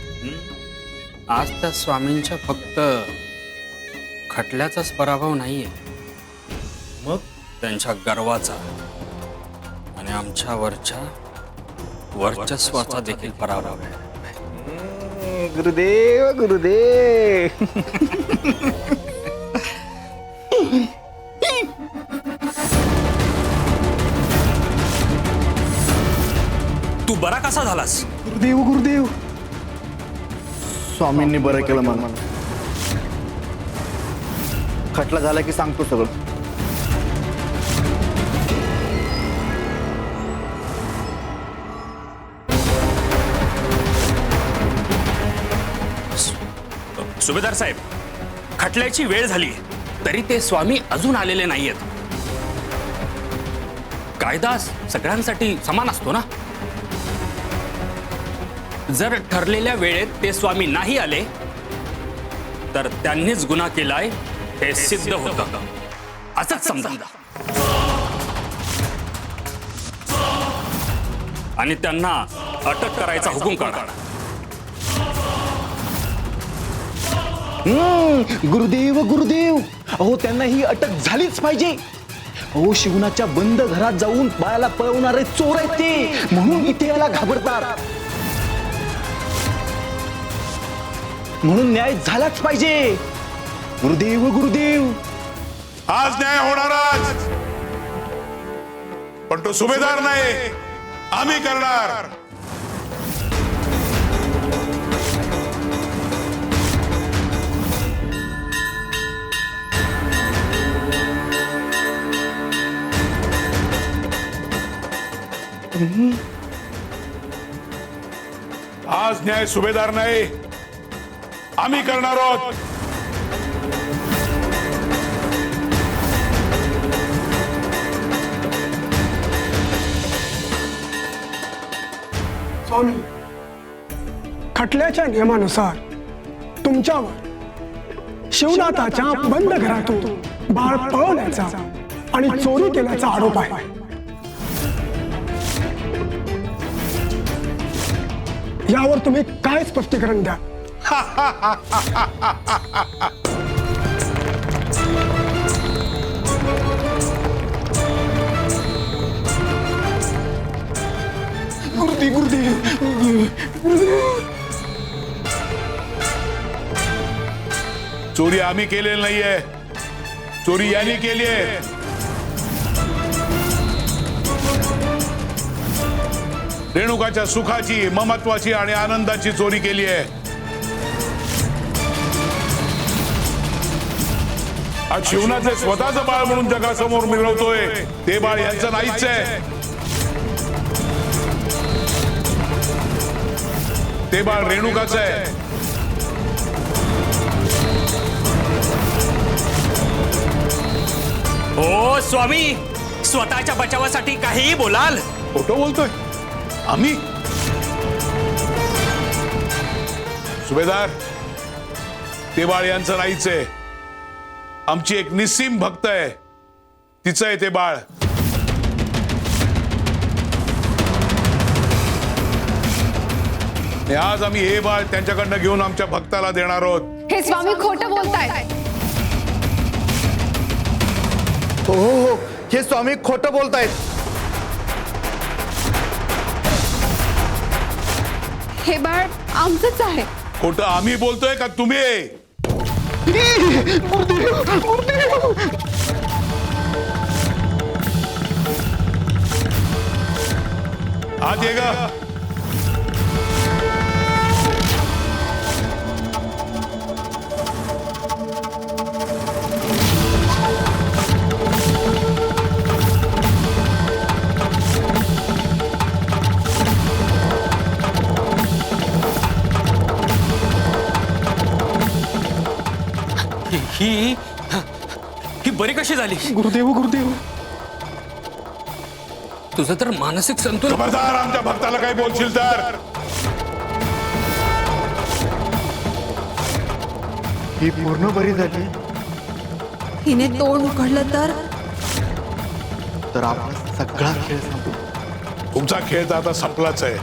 आज त्या स्वामींच्या फक्त खटल्याचाच पराभव नाहीये, मग त्यांच्या गर्वाचा आणि आमच्यावरच्या वर्चस्वाचा देखील पराभव आहे. गुरुदेव गुरुदेव. तू बरा कसा झालास? गुरुदेव गुरुदेव. स्वामींनी बरं केलं मला. खटला झाला की सांगतो सगळं. सुभेदार साहेब, खटल्याची वेळ झाली तरी ते स्वामी अजून आलेले नाहीयेत. कायदा सगळ्यांसाठी समान असतो ना. जर ठरलेल्या वेळेत ते स्वामी नाही आले तर त्यांनीच गुन्हा केलाय हे सिद्ध होतं, असंच समजा. आणि त्यांना अटक करायचा हुकूम करा. गुरुदेव गुरुदेव, अहो त्यांना ही अटक झालीच पाहिजे. अहो शिवनाच्या बंद घरात जाऊन बाळाला पळवणारे चोर आहेत ते, म्हणून इथे याला घाबरतात. म्हणून न्याय झालाच पाहिजे. गुरुदेव गुरुदेव, आज न्याय होणारच, पण तो सुभेदार नाही, आम्ही करणार. आज न्याय सुभेदार नाही, आम्ही करणार आहोत. स्वामी, खटल्याच्या नियमानुसार तुमच्यावर शिवनाथाच्या बंद घरातून बाळ पळवण्याचा आणि चोरी केल्याचा आरोप आहे. यावर तुम्ही काय स्पष्टीकरण द्या? गुरुदेव गुरुदेव, चोरी आम्ही केलेली नाहीये, चोरी यांनी केली आहे. रेणुकाच्या सुखाची, ममत्वाची आणि आनंदाची चोरी केली आहे. आज शिवनाचे स्वतःचं बाळ म्हणून जगासमोर मिरवतोय ते बाळ यांचं नाहीच आहे. ते बाळ रेणुकाचं आहे. हो स्वामी, स्वतःच्या बचावासाठी काहीही बोलाल. खोटं बोलतोय आम्ही? सुभेदार, ते बाळ यांचं नाहीच आहे. आमची एक निस्सीम भक्त आहे, तिचं आहे ते बाळ. आज आम्ही हे बाळ त्यांच्याकडनं घेऊन आमच्या भक्ताला देणार आहोत. हे स्वामी खोटं बोलतायत. हो हो हो, हे स्वामी खोटं बोलतायत. हे बाळ आमचंच आहे. खोटं आम्ही बोलतोय का तुम्ही? आत ये गा. ही बरी कशी झाली? गुरुदेव गुरुदेव, तुझं तर मानसिक संतुलन. खबरदार, आमच्या भक्ताला काही बोलशील तर. ही पूर्ण बरी झाली हिने तोंड उघडलं तर आपला सगळा खेळ संपला. तुमचा खेळ तर आता संपलाच आहे.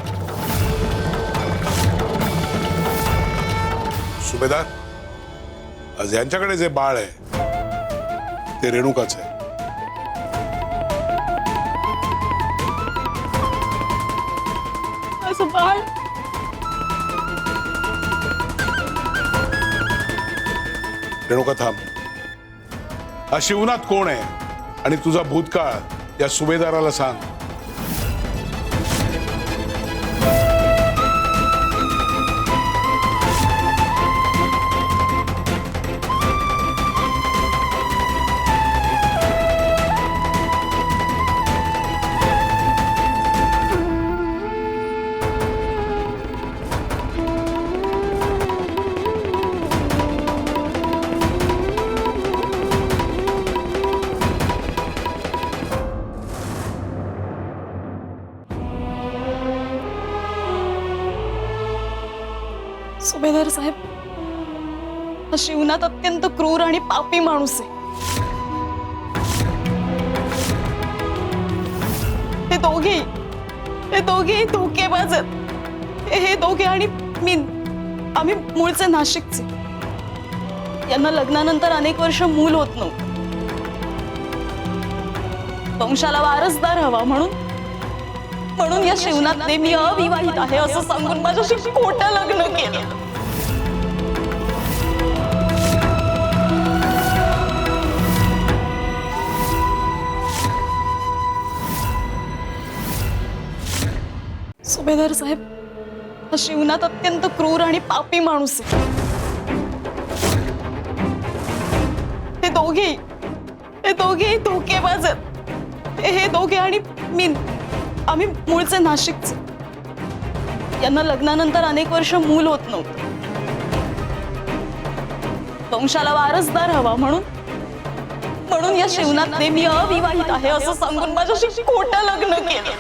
सुभेदार, आज यांच्याकडे जे बाळ आहे ते रेणुकाच आहे. असं बाळ रेणुका थांब. हा शिवनाथ कोण आहे आणि तुझा भूतकाळ या सुभेदाराला सांग. सुभेदार साहेब, हा शिवनाथ अत्यंत क्रूर आणि पापी माणूस आहे. हे दोघे धोकेबाज आहेत. हे दोघे आणि मी, आम्ही मूळचे नाशिकचे. यांना लग्नानंतर अनेक वर्ष मूल होत नव्हतं. वंशाला वारसदार हवा म्हणून या शिवनाथने मी अविवाहित आहे असं सांगून माझ्याशी खोटं लग्न केलं. सुभेदार साहेब, हा शिवनाथ अत्यंत क्रूर आणि पापी माणूस आहे. हे दोघे धोकेबाज आहेत. हे दोघे आणि मी, आम्ही मूळचे नाशिकचे. यांना लग्नानंतर अनेक वर्ष मूल होत नव्हतं. वंशाला वारसदार हवा म्हणून या शिवनाथने मी अविवाहित आहे असं सांगून माझ्याशी खोटं लग्न केलं.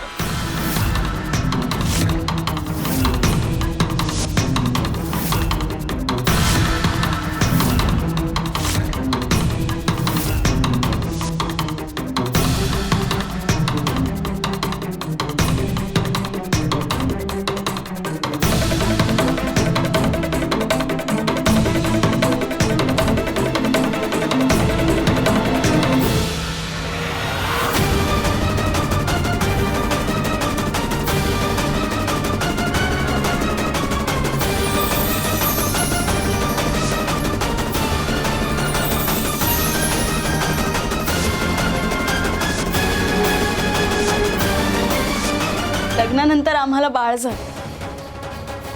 लग्नानंतर आम्हाला बाळ झालं.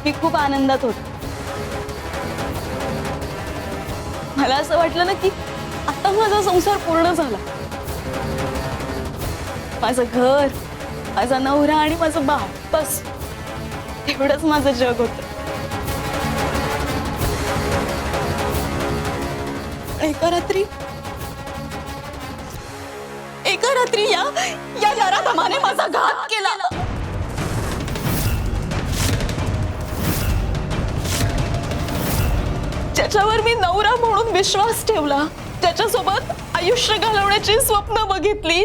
मी खूप आनंदात होते. मला असं वाटलं ना की आता माझा संसार पूर्ण झाला. माझं घर, माझा नवरा आणि माझं बाळ, बस एवढंच माझं जग होतं. एका रात्री या नराधमाने माझा घात केला. ज्याच्यावर मी नवरा म्हणून विश्वास ठेवला, ज्याच्यासोबत आयुष्य घालवण्याची स्वप्न बघितली,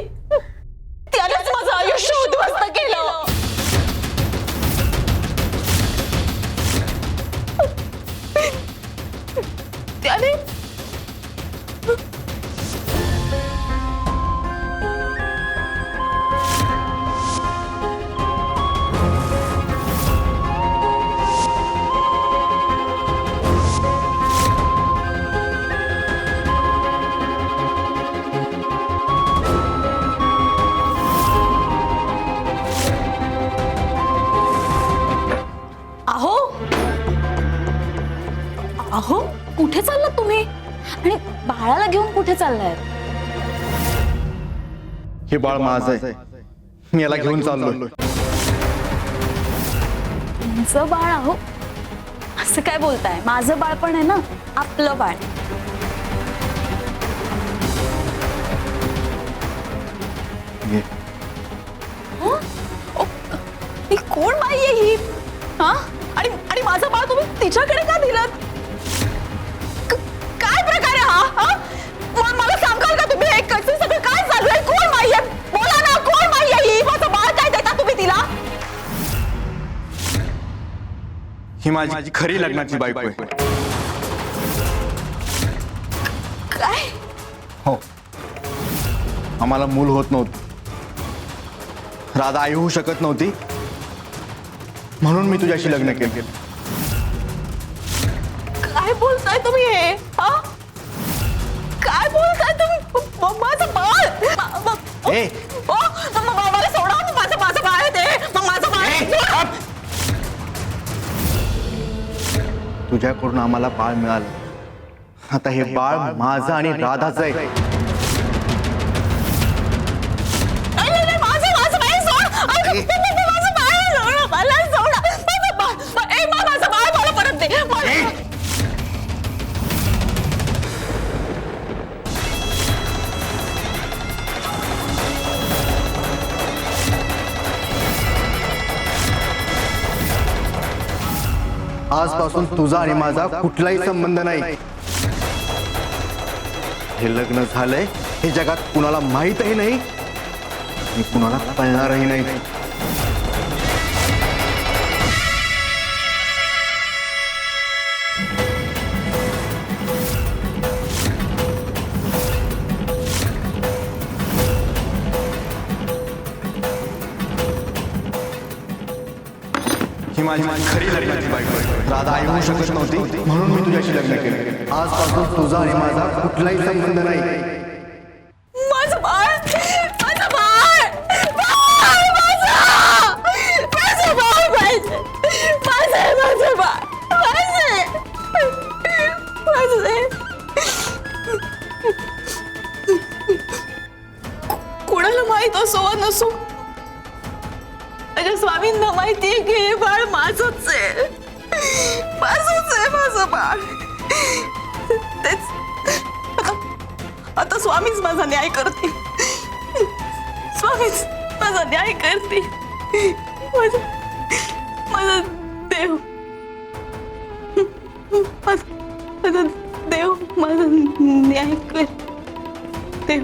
त्यानेच माझं आयुष्य उद्ध्वस्त केलं. त्याने अहो, कुठे चाललात तुम्ही? आणि बाळाला घेऊन कुठे चाललाय? हे बाळ माझं आहे, मी याला घेऊन चाललोय. तुमचं बाळ? अहो, असं काय बोलताय? माझं बाळ पण आहे ना, आपलं बाळ. ही कोण बाई आहे ही? हा? आणि माझं बाळ तुम्ही तिच्याकडे का दिलं? काय प्रकार आहे हा? मला सांगाल का तुम्ही हे कसं सगळं काय चालू आहे? कोण बाई आहे? बोला ना, कोण बाई आहे ही? माझं बाळ काय देता तुम्ही तिला? ही माझी खरी लग्नाची बायको आहे. काय? हो, आम्हाला मूल होत नव्हतं. राधा आई होऊ शकत नव्हती, म्हणून मी तुझ्याशी लग्न केलं. काय बोलताय तुम्ही हे? हा? काय बोलताय तुम्ही? माझं बाळ! ए! मला सोडा, माझं बाळ आहे ते. माझं बाळ! तुझ्याकडून आम्हाला बाळ मिळालं. आता हे बाळ माझं आणि राधाचं आहे. आजपासून तुझा आणि माझा कुठलाही संबंध नाही. हे लग्न झालंय हे जगात कुणाला माहीतही नाही आणि कुणाला कळणारही नाही. ही माझी खरी लग्नाची बायको आहे. राधा आई होऊ शकत नव्हती म्हणून मी तुझ्याशी लग्न केलं. आजपासून तुझा आणि माझा कुठलाही संबंध नाही. माझं बाळ, माझं बाळ, बाळ माझं, माझं बाळ पाहिजे, माझं बाळ, कोणाला माहित असो वा नसो, माझ्या स्वामींना माहितीये की हे बाळ माझंच आहे, माझं बाळ. तेच आता स्वामीच माझा न्याय करते, स्वामीच माझा न्याय करते. माझा देव, माझा देव माझा न्याय कर. देव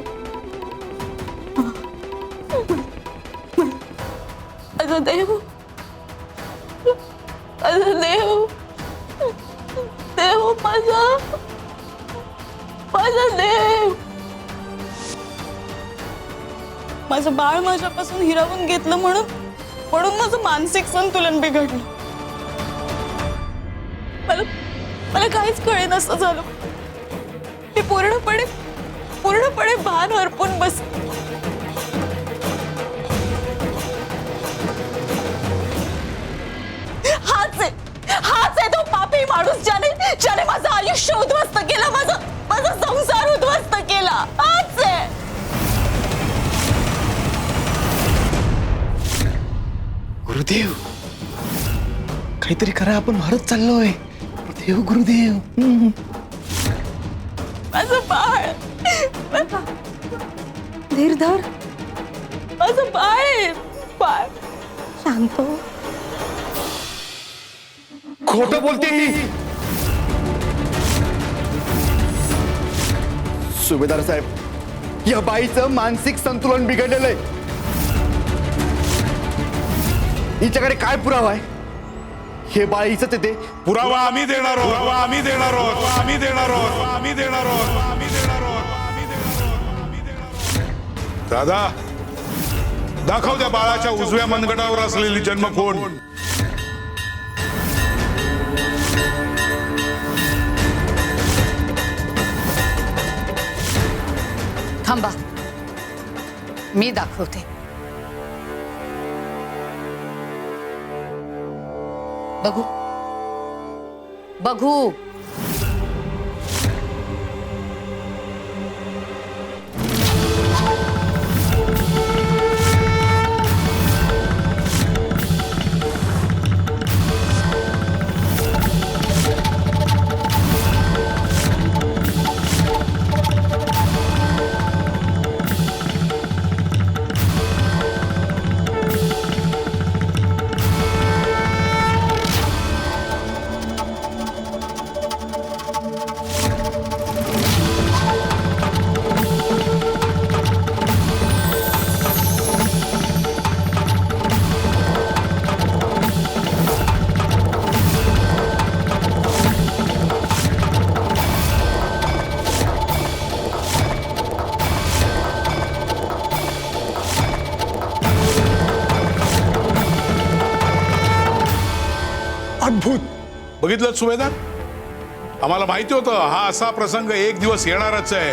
माझा देव, माझा देव, देव माझा, माझा देव. माझं बाळ माझ्यापासून हिरावून घेतलं म्हणून माझं मानसिक संतुलन बिघडलं. मला काहीच कळे नसतं झालं. मी पूर्णपणे भान हरपून बस. हाच आहे तो पापी माणूस ज्याने माझं आयुष्य उद्ध्वस्त केलं, माझा संसार उद्ध्वस्त केला. हाच आहे. गुरुदेव, काहीतरी करा, आपण हरत चाललोय. गुरुदेव, गुरुदेव. माझं बाळ, धीर धर, माझं बाळ आहे, बाळ. शांत हो. खोटं बोलते ही. सुभेदार साहेब, या बाईचं मानसिक संतुलन बिघडलेलं आहे. हिच्याकडे काय पुरावा आहे? हे बाळ हिचं ते पुरावा आम्ही देणार आहोत, आम्ही देणार आहोत, आम्ही देणार आहोत, आम्ही देणार आहोत, आम्ही देणार आहोत, आम्ही देणार आहोत, आम्ही देणार आहोत. दादा, दाखव त्या बाळाच्या उजव्या मनगटावर असलेली जन्मखोड. थांबा, मी दाखवते. बघू बघू. अद्भुत. बघितलं सुभेदार, आम्हाला माहिती होतं हा असा प्रसंग एक दिवस येणारच आहे.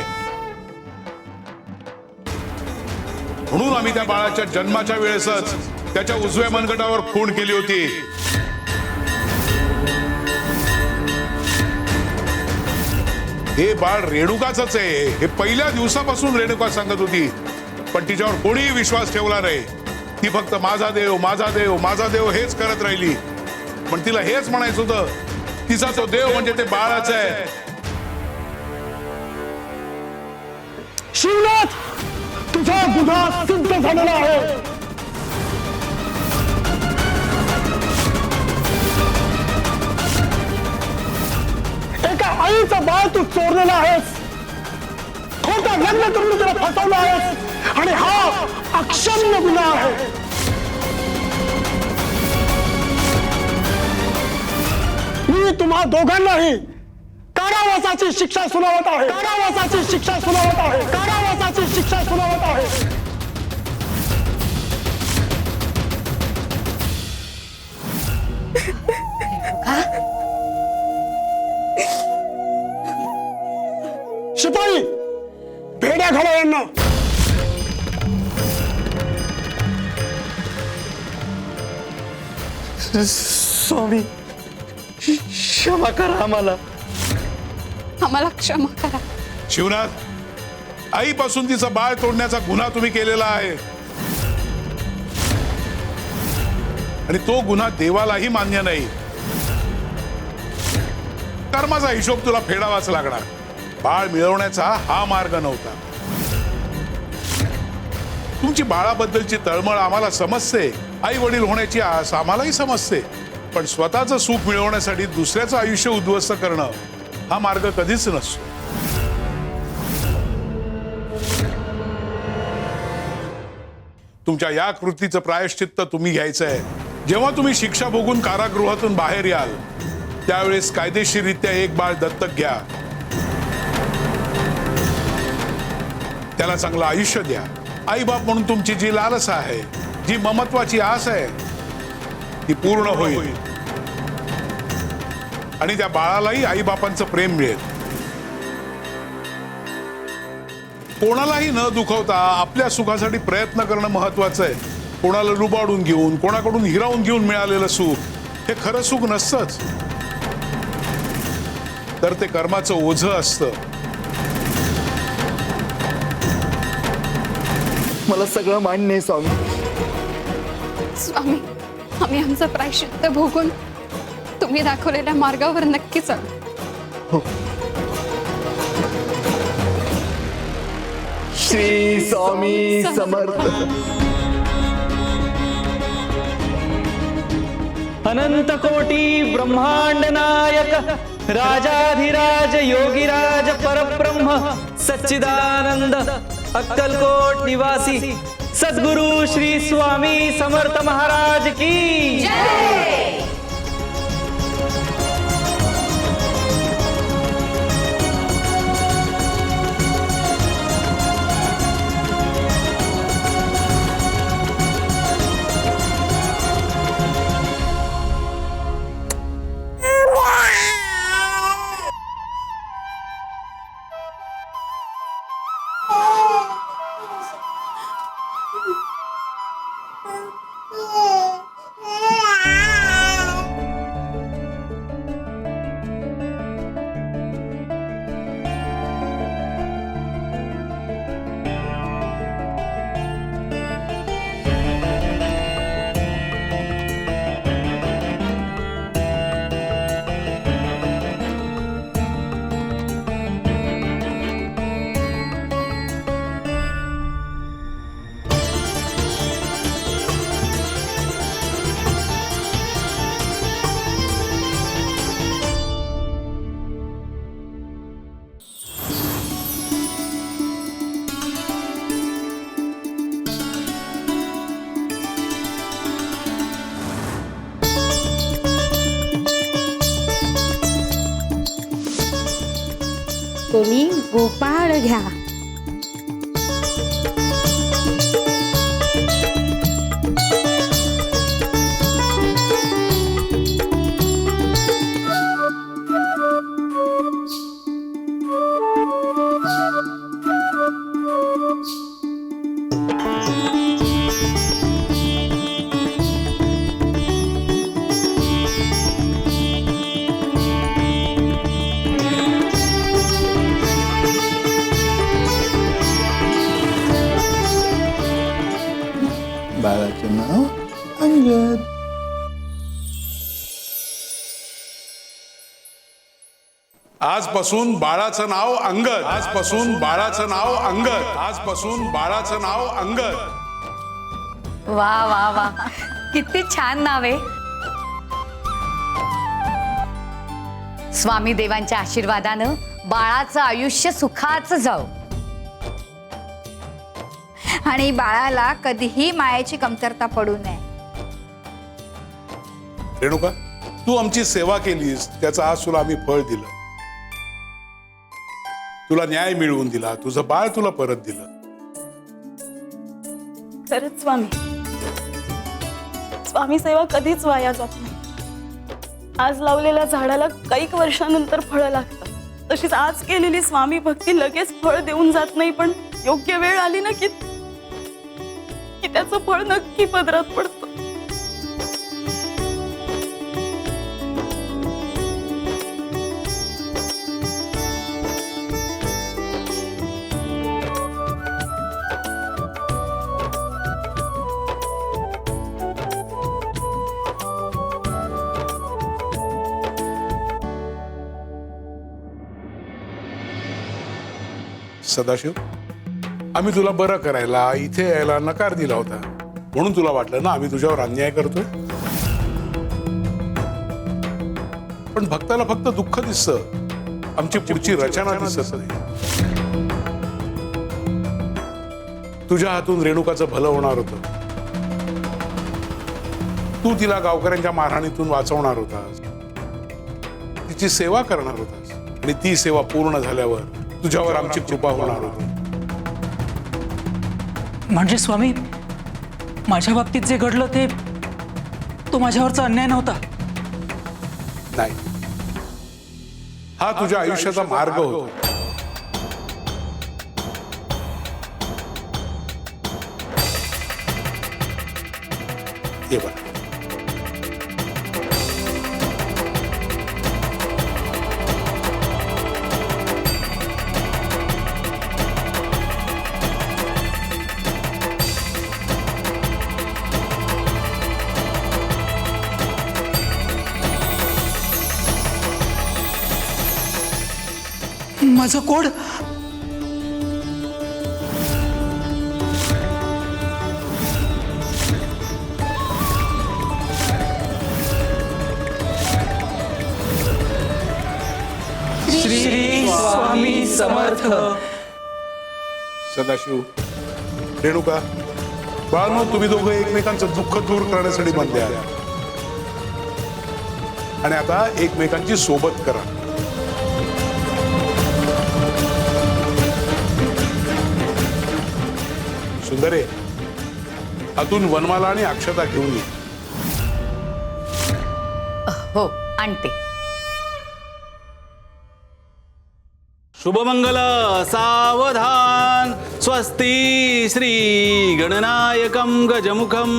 म्हणून आम्ही त्या बाळाच्या जन्माच्या वेळेसच त्याच्या उजव्या मनगटावर खूण केली होती. हे बाळ रेणुकाचंच आहे हे पहिल्या दिवसापासून रेणुका सांगत होती, पण तिच्यावर कोणीही विश्वास ठेवला नाही. ती फक्त माझा देव, माझा देव, माझा देव हेच करत राहिली. पण तिला हेच म्हणायचं होतं, तिचा तो देव म्हणजे ते बाळाच आहे. शिवनाथ, तुझा गुन्हा सिद्ध झालेला आहे. आईचं बाळ तू चोरलेला आहेस, खोटं लग्न करून तुला फसवलं आहेस आणि हा अक्षम्य गुन्हा आहे. मी तुम्हा दोघांनाही कारावासाची शिक्षा सुनावत आहे. कारावासाची शिक्षा सुनावत आहे. कारावासाची शिक्षा सुनावत आहे. शिपाई, भेड्या घाला यांना. स्वामी, क्षमा करा आम्हाला. आम्हाला क्षमा करा. शिवनाथ, आईपासून तिचं बाळ तोडण्याचा गुन्हा तुम्ही केलेला आहे आणि तो गुन्हा देवालाही मान्य नाही. कर्माचा हिशोब तुला फेडावाच लागणार. बाळ मिळवण्याचा हा मार्ग नव्हता. तुमची बाळाबद्दलची तळमळ आम्हाला समजते, आई वडील होण्याची आस आम्हालाही समजते, पण स्वतःचं सुख मिळवण्यासाठी दुसऱ्याचं आयुष्य उद्ध्वस्त करणं हा मार्ग कधीच नसतो. तुमच्या या कृतीचं प्रायश्चित्त तुम्ही घ्यायचंय. जेव्हा तुम्ही शिक्षा भोगून कारागृहातून बाहेर याल त्यावेळेस कायदेशीररित्या एक बाळ दत्तक घ्या, त्याला चांगलं आयुष्य द्या. आई बाप म्हणून तुमची जी लालसा आहे, जी ममत्वाची आस आहे ती पूर्ण होईल आणि त्या बाळालाही आई बापांचं प्रेम मिळेल. कोणालाही न दुखवता आपल्या सुखासाठी प्रयत्न करणं महत्वाचं आहे. कोणाला लुबाडून घेऊन, कोणाकडून हिरावून घेऊन मिळालेलं सुख हे खरं सुख नसतंच, तर ते कर्माचं ओझं असतं. मला सगळं मान्य आहे स्वामी. स्वामी, आम्ही आमचं प्रायश्चित्त भोगून तुम्ही दाखवलेल्या मार्गावर नक्की चालू. श्री स्वामी समर्थ. अनंत कोटी ब्रह्मांड नायक राजाधिराज योगीराज परब्रह्म सच्चिदानंद अक्कलकोट निवासी सद्गुरु श्री स्वामी समर्थ महाराज की जय. तुम्ही गोपाळ घ्या. बाळाचे नाव अंगद. आजपासून बाळाचं नाव अंगद. आजपासून बाळाचं नाव अंगद. आजपासून बाळाचं नाव अंगद. वा वा वा, किती छान नाव आहे. स्वामी देवांच्या आशीर्वादानं बाळाचं आयुष्य सुखाचं जाऊ. आणि बाळाला कधीही मायेची कमतरता पडू नये. रेणुका, तू आमची सेवा केलीस, त्याचं आज तुला आम्ही फळ दिलं. तुला न्याय मिळवून दिला, तुझं बाळ तुला परत दिलं. खरंच स्वामी सेवा कधीच वाया जात नाही. आज लावलेल्या झाडाला कैक वर्षानंतर फळं लागतात. तशीच आज केलेली स्वामी भक्ती लगेच फळ देऊन जात नाही, पण योग्य वेळ आली ना की त्याचं फळ नक्की पदरात पडतं. सदाशिव, आम्ही तुला बरं करायला इथे यायला नकार दिला होता, म्हणून तुला वाटलं ना आम्ही तुझ्यावर अन्याय करतोय. पण भक्ताला फक्त दुःख दिसतं, आमची पुढची रचना दिसत नाही. तुझ्या हातून रेणुकाचं भलं होणार होतं. तू तिला गावकऱ्यांच्या मारहाणीतून वाचवणार होतास, तिची सेवा करणार होतास, आणि ती सेवा पूर्ण झाल्यावर तुझ्यावर आमची कृपा होणार होती. म्हणजे स्वामी, माझ्या बाबतीत जे घडलं ते तो माझ्यावरचा अन्याय नव्हता. नाही, हा तुझ्या आयुष्याचा मार्ग होता. हे बघ, माझं कोड. श्री स्वामी समर्थ. सदाशिव, रेणुका, बाळांनो, तुम्ही दोघं एकमेकांचं दुःख दूर करण्यासाठी बंधे आहात, आणि आता एकमेकांची सोबत करा. सुंदरे, अतून वनमाला आणि अक्षता घेऊन ये. हो, आणते. शुभमंगल सावधान. स्वस्ति श्री गणनायकं गजमुखम.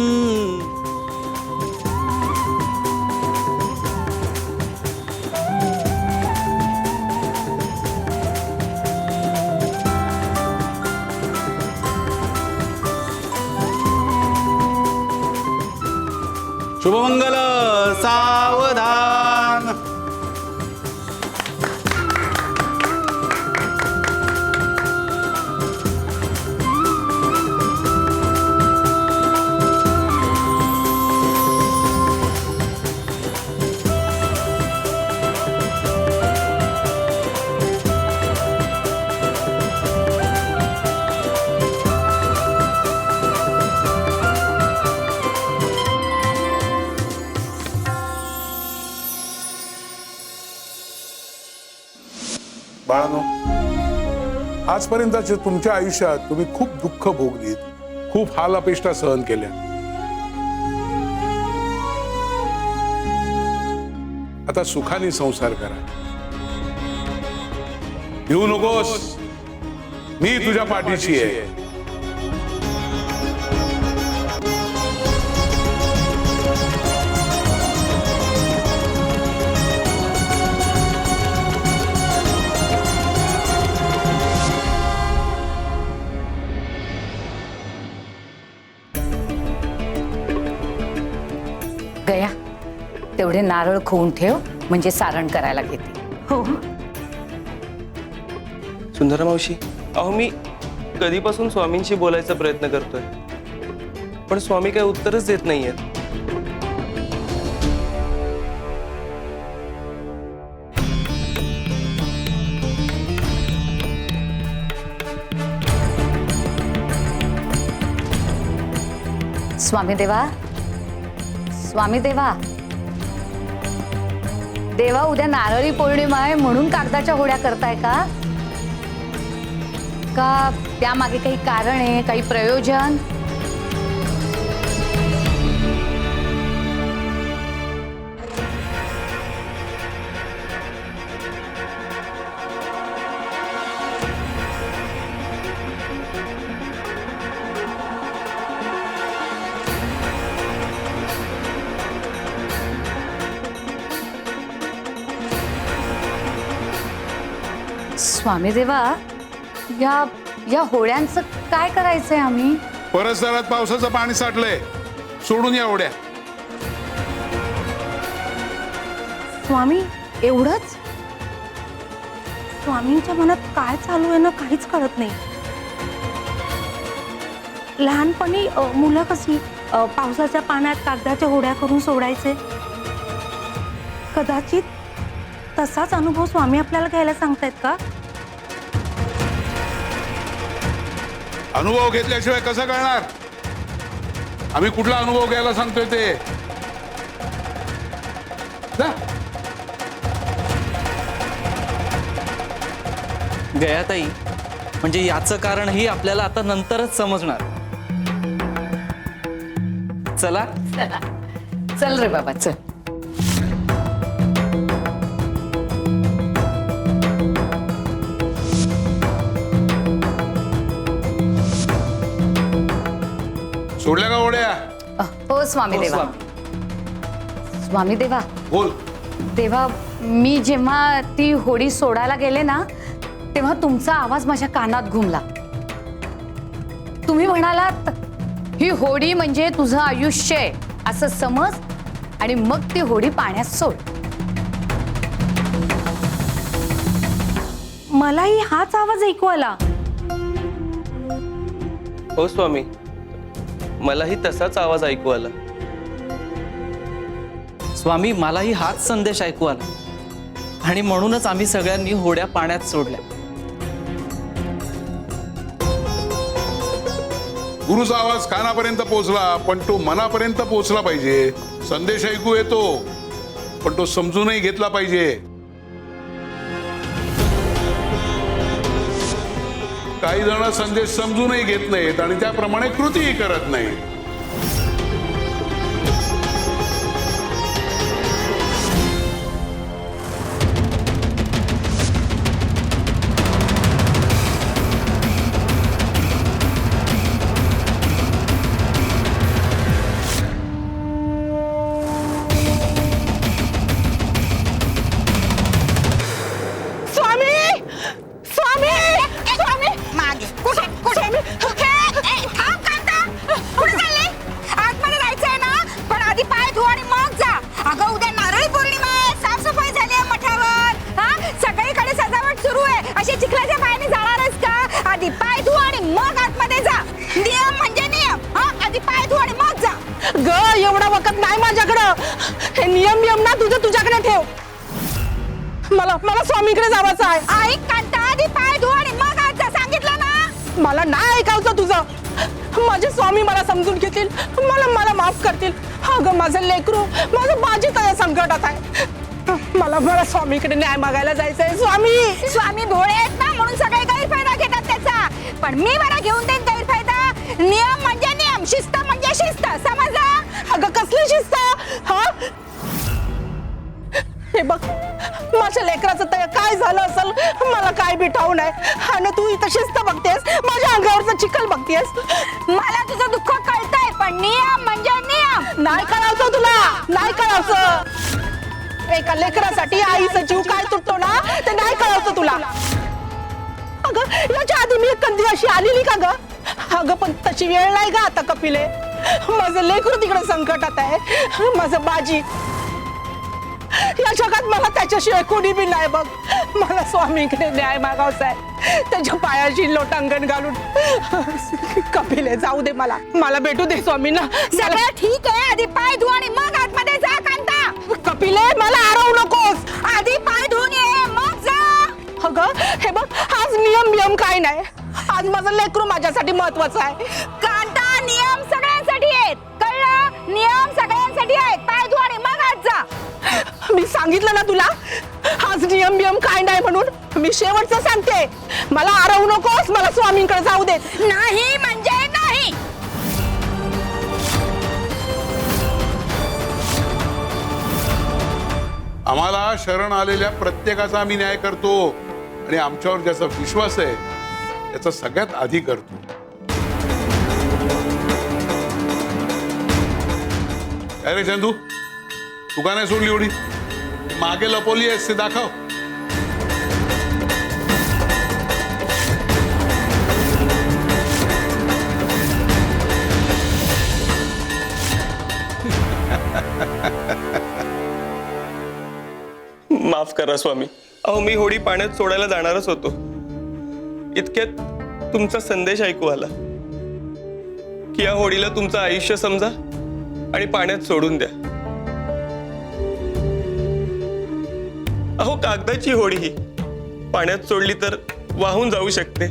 शुभमंगल सावधान. बाळांनो, आजपर्यंतच्या तुमच्या आयुष्यात तुम्ही खूप दुःख भोगलीत, खूप हाल अपेष्टा सहन केल्या. आता सुखाने संसार करा. भिवू नकोस, मी तुझ्या पाठीशी आहे. गया, तेवढे नारळ खोवून ठेव, म्हणजे सारण करायला घेते. हो. सुंदरा मावशी, अहो मी कधीपासून स्वामींशी बोलायचा प्रयत्न करतोय, पण स्वामी काही उत्तरच देत नाहीयेत. स्वामी देवा, स्वामी देवा, देवा उद्या नारळी पौर्णिमा आहे म्हणून कागदाच्या होड्या करताय का? का त्यामागे काही कारण आहे, काही प्रयोजन? स्वामी देवा, या होड्यांचं काय करायचंय आम्ही? परसदारात पावसाचं पाणी साठलंय, सोडून या होड्या. स्वामी एवढंच? स्वामींच्या मनात काय चालू आहे ना काहीच कळत नाही. लहानपणी मुलं कशी पावसाच्या पाण्यात कागदाच्या होड्या करून सोडायचे, कदाचित तसाच अनुभव स्वामी आपल्याला घ्यायला सांगतायत का? अनुभव घेतल्याशिवाय कसं कळणार? आम्ही कुठला अनुभव घ्यायला सांगतोय ते? जा. गयाताई, म्हणजे याचं कारणही आपल्याला आता नंतरच समजणार. चला चल रे बाबा चल. सोडल्या का होड्या? हो स्वामी देवा. स्वामी देवा, बोल. तेव्हा मी जेव्हा ती होडी सोडायला गेले ना, तेव्हा तुमचा आवाज माझ्या कानात घुमला. तुम्ही म्हणालात ही होडी म्हणजे तुझं आयुष्य आहे असं समज आणि मग ती होडी पाण्यात सोड. मलाही हाच आवाज ऐकू आला. हो स्वामी, मलाही तसाच आवाज ऐकू आला. स्वामी, मलाही हाच संदेश ऐकू आला आणि म्हणूनच आम्ही सगळ्यांनी होड्या पाण्यात सोडल्या. गुरुचा आवाज कानापर्यंत पोहोचला, पण तो मनापर्यंत पोहोचला पाहिजे. संदेश ऐकू येतो, पण तो समजूनही घेतला पाहिजे. काही जण संदेश समजूनही घेत नाहीत आणि त्याप्रमाणे कृतीही करत नाहीत. एवढा वखत नाही माझ्याकडं. हे नियम ना तुझ्याकडे ठेव. मला स्वामीकडे जायचं आहे. आई कांता, आधी पाय धु आणि मग आज जा, सांगितलं ना. मला नाही ऐकायचं तुझं. माझे स्वामी मला समजून घेतील, मला माफ करतील. अगं माझं लेकरू, माझं बाजी त्या संकटात आहे. मला स्वामीकडे न्याय मागायला जायचंय. स्वामी भोळे आहेत ना म्हणून सगळे गैरफायदा घेतात त्याचा, पण मी मला घेऊन देईन गैरफायदा. नियम म्हणजे नियम, शिस्त म्हणजे शिस्त, समजला? अगं कसली शिस्त? हा हे बघ, माझ्या लेकराचं काय झालं असेल मला काय बिठावू नये. आणि तू इथं शिस्त बघतेस, माझ्या अंगावरचं चिखल बघतेस. मला तुझं दुःख कळतंय, पण नियम म्हणजे नियम. नाही कळायचं तुला, नाही कळायचं. एका लेकरासाठी आईचा जीव काय तुटतो ना, ते नाही कळायचं तुला. अगं याच्या आधी मी कधी अशी आलेली का ग? अगं पण तशी वेळ नाही ग आता कपिले. माझं लेकरू तिकडे संकटात आहे, माझं बाजी. या जगात मला त्याच्याशिवाय कोणी बी नाही बघ. मला स्वामीकडे न्याय मागावचा आहे, त्याच्या पायाशी लोटांगण घालून. कपिले जाऊ दे, मला भेटू दे स्वामींना. सगळं ठीक आहे, आधी पाय धु आणि मग आतमध्ये जा. कांता, कपिले मला हरवू नकोस. आधी पाय धुवून ये मग जा. अगं हे बघ, आज नियम काय नाही. आज माझं लेकरू माझ्यासाठी महत्वाचं आहे. कांता, नियम सगळ्यांसाठी आहेत. सांगितलं ना तुला हाच नियम बियम काय नाही म्हणून मी शेवटचं सांगते मला आरवू नकोस मला स्वामींकडे जाऊ देत नाही म्हणजे नाही. आम्हाला शरण आलेल्या प्रत्येकाचा आम्ही न्याय करतो आणि आमच्यावर ज्याचा विश्वास आहे त्याचा सगळ्यात आधी करतो. अरे चंदू तू का नाही सोडली एवढी मागे लपवली आहेस ते दाखव. माफ करा स्वामी. अहो मी होडी पाण्यात सोडायला जाणारच होतो. इतक्यात तुमचा संदेश ऐकू आला की या होडीला तुमचं आयुष्य समजा आणि पाण्यात सोडून द्या. अहो कागदाची होडी ही पाण्यात सोडली तर वाहून जाऊ शकते,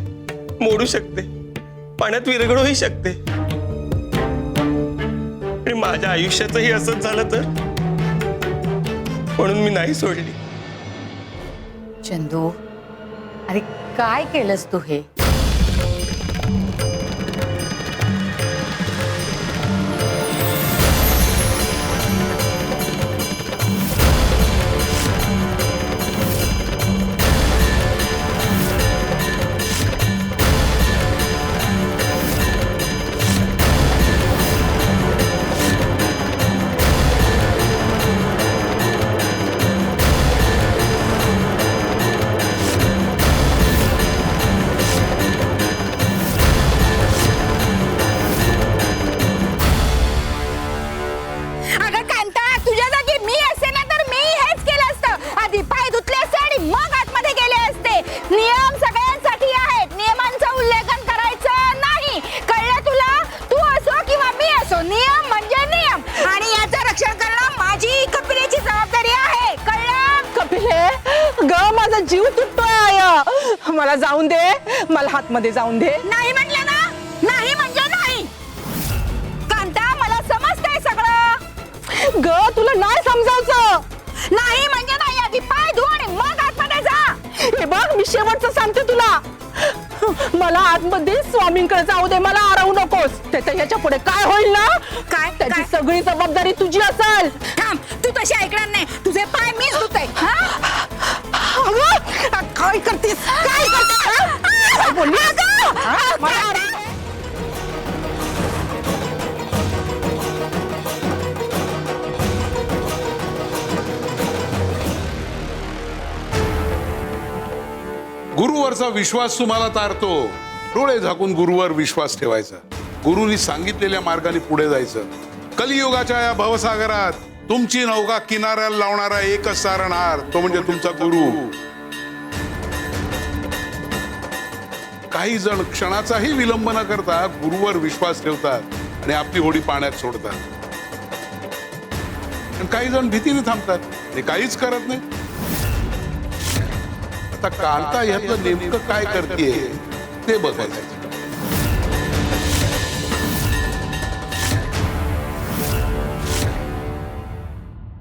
मोडू शकते, पाण्यात विरघळूही शकते. आणि माझ्या आयुष्याचंही असंच झालं तर म्हणून मी नाही सोडली. चंदू अरे काय केलंस तू हे? अगं कांता तुझ्या जागी मी असते ना तर मी हेच केलं असतं. आधी पाय धुतले असते आणि मग आतमध्ये गेले असते. नियम सगळ्यांसाठी आहेत. नियमांचं उल्लंघन करायचं नाही. कळलं तुला? तू असो किंवा मी असो नियम म्हणजे नियम आणि याचं रक्षण करणं माझी कपिलेची जबाबदारी आहे. कळलं? कपिले ग माझा जीव तुटतोय आय मला जाऊन दे मला हातमध्ये जाऊन दे. नाही म्हटलं ना. नाही म्हणजे नाही. कांता मला समजतंय सगळं. ग तुला नाही समजावचं. नाही म्हणजे नाही. आधी पाय धु आणि मग आतमध्ये जा. हे बघ मी शेवटचं सांगते तुला मला आतमध्ये स्वामींकडे जाऊ दे मला अडवू नकोस. त्याच्या याच्या पुढे काय होईल ना काय त्याची सगळी जबाबदारी तुझी असेल. थांब तू तशी ऐकणार नाही. तुझे पाय मीच धुते. काय करतेस काय करतेस काय बोललीस? गुरुवरचा विश्वास तुम्हाला तारतो. डोळे झाकून गुरुवर विश्वास ठेवायचा. गुरुनी सांगितलेल्या मार्गाने पुढे जायचं. कलियुगाच्या या भवसागरात तुमची नौका किनाऱ्याला लावणारा एकच तारणहार तो म्हणजे तुमचा गुरु. काही जण क्षणाचाही विलंब न करता गुरुवर विश्वास ठेवतात आणि आपली होडी पाण्यात सोडतात. आणि काही जण भीतीने थांबतात आणि काहीच करत नाही. आता कांता यातलं नेमकं काय करते ते बघायचं.